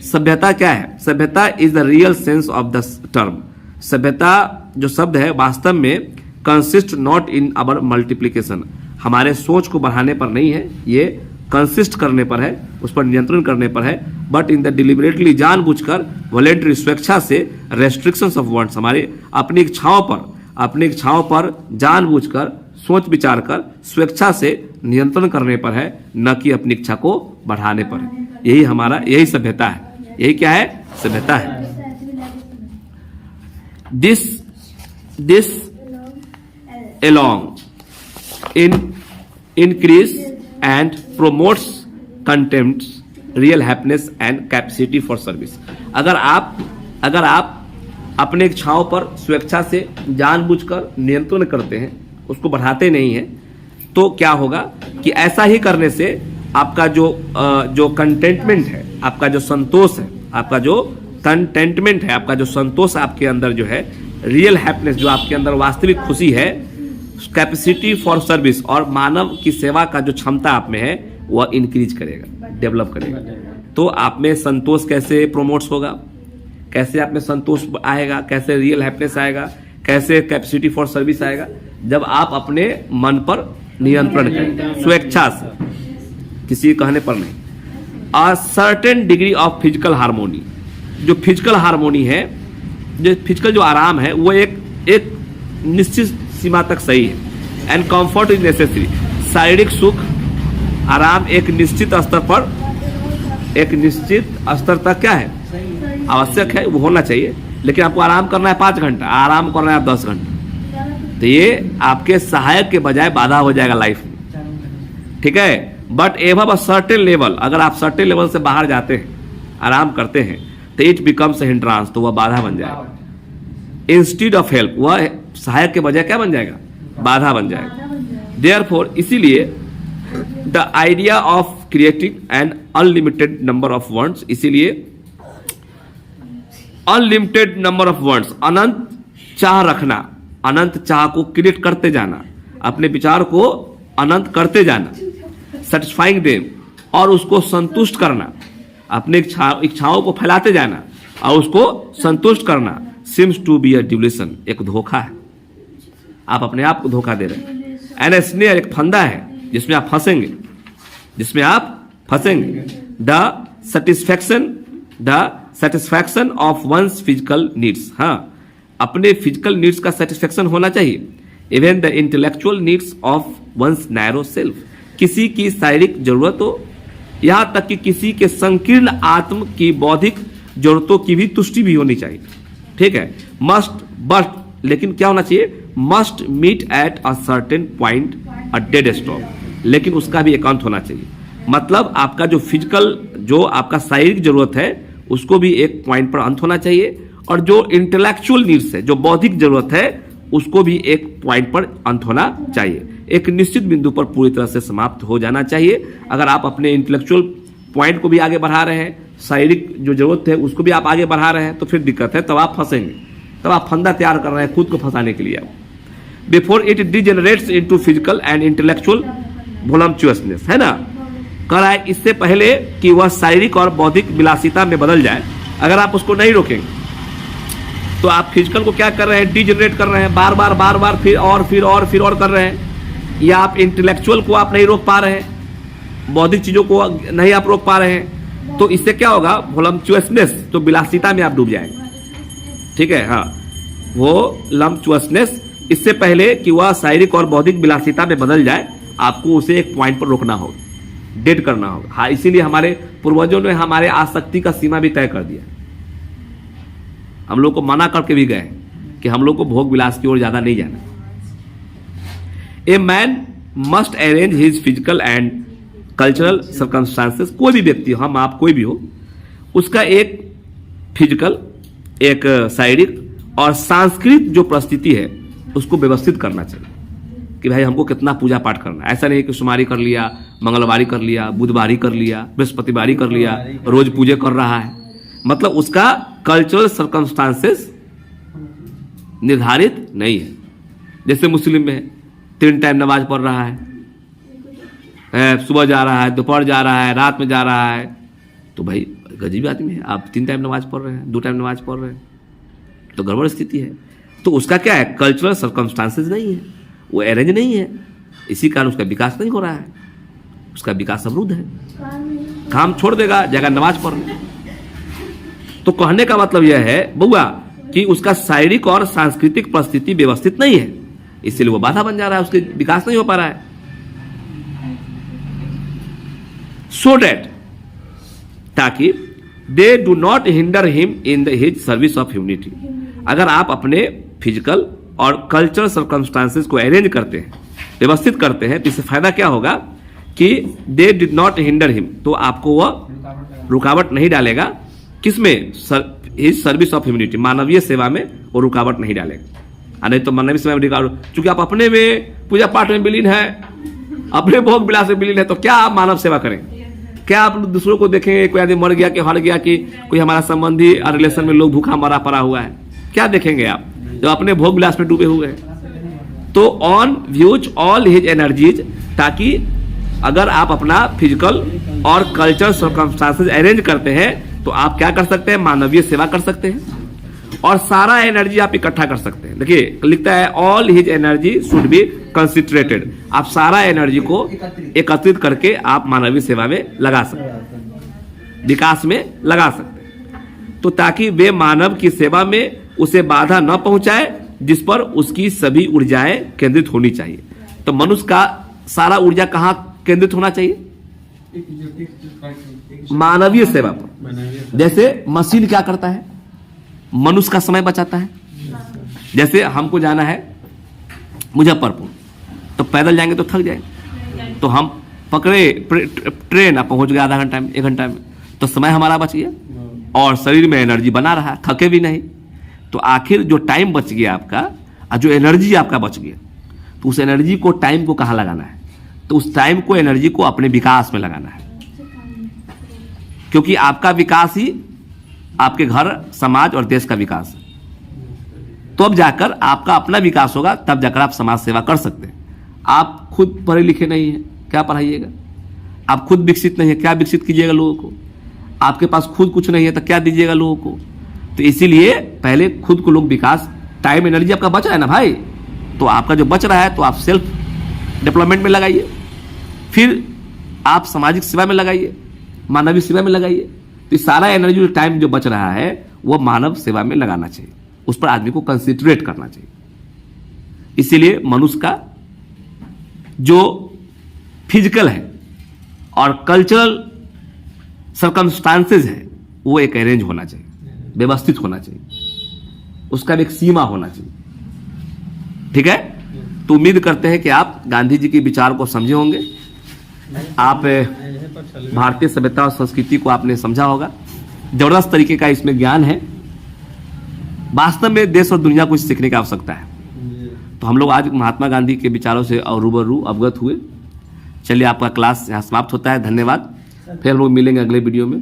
सभ्यता क्या है? सभ्यता is the real sense of the term. सभ्यता जो शब्द है वास्तव में consist not in our multiplication, हमारे सोच को बढ़ाने पर नहीं है, ये कंसिस्ट करने पर है, उस पर नियंत्रण करने पर है, बट इन द डिलिबरेटली, जानबूझकर, वॉलेंटरी, स्वेच्छा से, रेस्ट्रिक्शंस ऑफ वांट्स, हमारे अपनी इच्छाओं पर जानबूझकर सोच विचार कर स्वेच्छा से नियंत्रण करने पर है, न कि अपनी इच्छा को बढ़ाने पर है। यही सभ्यता है। यही क्या है? सभ्यता है। This along increase and promotes contempt, real happiness and capacity for service। अगर आप अपने इच्छाओं पर स्वेच्छा से जानबूझकर नियंत्रण करते हैं, उसको बढ़ाते नहीं हैं, तो क्या होगा कि ऐसा ही करने से आपका जो कंटेंटमेंट है, आपका जो संतोष है, आपका जो कंटेंटमेंट है, आपका जो संतोष आपके अंदर जो है, रियल हैप्पीनेस, जो आपके अंदर वास्तविक खुशी है, कैपेसिटी फॉर सर्विस, और मानव की सेवा का जो क्षमता आप में है वह इंक्रीज करेगा, डेवलप करेगा। तो आप में संतोष कैसे प्रोमोट्स होगा, कैसे आप में संतोष आएगा, कैसे रियल हैप्पीनेस आएगा, कैसे कैपेसिटी फॉर सर्विस आएगा? जब आप अपने मन पर नियंत्रण करें, स्वेच्छा से, किसी कहने पर नहीं। A certain degree of physical harmony, जो फिजिकल हार्मोनी है, जो फिजिकल जो आराम है, वो एक निश्चित सीमा तक सही है। एंड कंफर्ट इज नेसेसरी, शारीरिक सुख आराम एक निश्चित स्तर तक क्या है? आवश्यक है, वो होना चाहिए। लेकिन आपको आराम करना है 5 घंटा, आराम करना है 10 घंटा, तो ये आपके सहायक के बजाय बाधा हो जाएगा लाइफ में, ठीक है। But above a certain level, अगर आप सर्टेन लेवल से बाहर जाते हैं, आराम करते हैं, तो इट बिकम्स हिंड्रांस, तो वह बाधा बन जाएगा। इंस्टीड ऑफ हेल्प, वह सहायक के बजाय क्या बन जाएगा? बाधा बन जाएगा। देयरफॉर, इसीलिए the idea of creating an unlimited number of words, इसीलिए अनलिमिटेड नंबर ऑफ वर्ड्स, अनंत चाह रखना, अनंत चाह को क्रिएट करते जाना, अपने विचार को अनंत करते जाना, सेटिस्फाइंग देम, और उसको संतुष्ट करना, अपने इच्छाओं को फैलाते जाना और उसको संतुष्ट करना, seems to be a delusion, एक धोखा है, आप अपने आप को धोखा दे रहे हैं। एन स्नेयर, एक फंदा है जिसमें आप फंसेंगे। The satisfaction of one's physical needs, हाँ, अपने फिजिकल नीड्स का सेटिस्फैक्शन होना चाहिए। Even the intellectual needs of one's narrow self, किसी की शारीरिक जरूरतों, यहां तक कि किसी के संकीर्ण आत्म की बौद्धिक जरूरतों की भी तुष्टि भी होनी चाहिए। ठीक है, मस्ट बट लेकिन क्या होना चाहिए, must meet at a certain point a dead stop, लेकिन उसका भी एक अंत होना चाहिए। मतलब आपका जो फिजिकल, जो आपका शारीरिक जरूरत है उसको भी एक पॉइंट पर अंत होना चाहिए, और जो इंटेलेक्चुअल नीड्स है, जो बौद्धिक जरूरत है, उसको भी एक पॉइंट पर अंत होना चाहिए। एक निश्चित बिंदु पर पूरी तरह से समाप्त हो जाना चाहिए। अगर आप अपने इंटेलेक्चुअल पॉइंट को भी आगे बढ़ा रहे हैं, शारीरिक जो जरूरत है उसको भी आप आगे बढ़ा रहे हैं, तो फिर दिक्कत है, तब आप फंसेंगे, तब आप फंदा तैयार कर रहे हैं खुद को फंसाने के लिए। Before it degenerates into physical and intellectual voluptuousness, है ना, कह रहा है इससे पहले कि वह शारीरिक और बौद्धिक विलासिता में बदल जाए। अगर आप उसको नहीं रोकेंगे तो आप फिजिकल को क्या कर रहे हैं, डिजेनरेट कर रहे हैं, बार बार फिर और कर रहे हैं, या आप इंटेलेक्चुअल को आप नहीं रोक पा रहे हैं, बौद्धिक चीजों को नहीं आप रोक पा रहे हैं, तो इससे क्या होगा, वोलम्चुअसनेस, तो विलासिता में आप डूब जाएंगे। ठीक है, हाँ, वो वोलम्चुअसनेस, इससे पहले कि वह शारीरिक और बौद्धिक विलासिता में बदल जाए, आपको उसे एक पॉइंट पर रोकना होगा, डेड करना होगा। हाँ, इसीलिए हमारे पूर्वजों ने हमारे आसक्ति का सीमा भी तय कर दिया। हम लोग को मना करके भी गए कि हम लोग को भोग विलास की ओर ज्यादा नहीं जाना। A man must arrange his physical and cultural circumstances, कोई भी व्यक्ति, हम आप कोई भी हो, उसका एक फिजिकल, एक शारीरिक और सांस्कृतिक जो परिस्थिति है उसको व्यवस्थित करना चाहिए कि भाई हमको कितना पूजा पाठ करना है। ऐसा नहीं कि सोमवारी कर लिया, मंगलवारी कर लिया, बुधवारी कर लिया, बृहस्पतिवारी कर लिया, रोज पूजा कर रहा है। मतलब उसका कल्चरल सर्कमस्टांसेस निर्धारित नहीं है। जैसे मुस्लिम में 3 टाइम नमाज पढ़ रहा है, सुबह जा रहा है, दोपहर जा रहा है, रात में जा रहा है, तो भाई गजीब आदमी है। आप 3 टाइम नमाज पढ़ रहे हैं, 2 टाइम नमाज पढ़ रहे हैं, तो गड़बड़ स्थिति है। तो उसका क्या है, कल्चरल सर्कमस्टांसेस नहीं है, वो अरेंज नहीं है, इसी कारण उसका विकास नहीं हो रहा है, उसका विकास अवरुद्ध है, काम छोड़ देगा, जाएगा नमाज पढ़ने। तो कहने का मतलब यह है बउआ कि उसका शारीरिक और सांस्कृतिक परिस्थिति व्यवस्थित नहीं है, इसलिए वो बाधा बन जा रहा है, उसके विकास नहीं हो पा रहा है। सो डैट, ताकि they do not hinder him in the his service of humanity. अगर आप अपने फिजिकल और कल्चरल सर्कमस्टांसेस को अरेंज करते हैं, व्यवस्थित करते हैं, तो इससे फायदा क्या होगा कि they did not hinder him, तो आपको वह रुकावट नहीं डालेगा, किसमें, हिज सर्विस ऑफ ह्यूमनिटी, मानवीय सेवा में वो रुकावट नहीं डालेगा। नहीं तो मानवीय सेवा में रुकावट, चूंकि आप अपने में पूजा पाठ में विलीन है, अपने भोग विलास में विलीन है, तो क्या आप मानव सेवा करेंगे? क्या आप दूसरों को देखेंगे, कोई आदमी मर गया कि हट गया, कि कोई हमारा संबंधी और रिलेशन में लोग भूखा मरा पड़ा हुआ है, क्या देखेंगे आप जब अपने भोग विलास में डूबे हुए हैं? तो on views all his energies, ताकि अगर आप अपना फिजिकल और कल्चरल सर्कमस्टांसेस अरेंज करते हैं तो आप क्या कर सकते हैं, मानवीय सेवा कर सकते हैं और सारा एनर्जी आप इकट्ठा कर सकते हैं। देखिए लिखता है all his energy should be concentrated, आप सारा एनर्जी को एकत्रित करके आप मानवीय सेवा में लगा सकते हैं, विकास में लगा सकते हैं, तो ताकि वे मानव की सेवा में उसे बाधा न पहुंचाए जिस पर उसकी सभी ऊर्जाएं केंद्रित होनी चाहिए। तो मनुष्य का सारा ऊर्जा कहाँ केंद्रित होना चाहिए, मानवीय सेवा पर। जैसे मशीन क्या करता है, मनुष्य का समय बचाता है। जैसे हमको जाना है मुजफ्फरपुर, तो पैदल जाएंगे तो थक जाएंगे, तो हम पकड़े ट्रेन, आप पहुंच गए आधा घंटा में, 1 घंटा में, तो समय हमारा बच गया और शरीर में एनर्जी बना रहा, थके भी नहीं। तो आखिर जो टाइम बच गया आपका और जो एनर्जी आपका बच गया, तो उस एनर्जी को, टाइम को कहाँ लगाना है, तो उस टाइम को, एनर्जी को अपने विकास में लगाना है, क्योंकि आपका विकास ही आपके घर, समाज और देश का विकास है। तो अब जाकर आपका अपना विकास होगा, तब जाकर आप समाज सेवा कर सकते हैं। आप खुद पढ़े लिखे नहीं हैं, क्या पढ़ाइएगा? आप खुद विकसित नहीं है, क्या विकसित कीजिएगा लोगों को? आपके पास खुद कुछ नहीं है तो क्या दीजिएगा लोगों को? तो इसीलिए पहले खुद को लोग विकास, टाइम एनर्जी आपका बच रहा है ना भाई, तो आपका जो बच रहा है तो आप सेल्फ डेवलपमेंट में लगाइए, फिर आप सामाजिक सेवा में लगाइए, मानवीय सेवा में लगाइए। तो सारा एनर्जी, टाइम जो बच रहा है वो मानव सेवा में लगाना चाहिए, उस पर आदमी को कंसिडरेट करना चाहिए। इसीलिए मनुष्य का जो फिजिकल है और कल्चरल सर्कमस्टांसेस है वो एक अरेंज होना चाहिए, व्यवस्थित होना चाहिए। उसका भी एक सीमा होना चाहिए। ठीक है, तो उम्मीद करते हैं कि आप गांधी जी के विचार को समझे होंगे, आप भारतीय सभ्यता और संस्कृति को आपने समझा होगा। जबरदस्त तरीके का इसमें ज्ञान है, वास्तव में देश और दुनिया को सीखने की आवश्यकता है। तो हम लोग आज महात्मा गांधी के विचारों से रूबरू अवगत हुए। चलिए, आपका क्लास यहाँ समाप्त होता है। धन्यवाद। फिर हम लोग मिलेंगे अगले वीडियो में।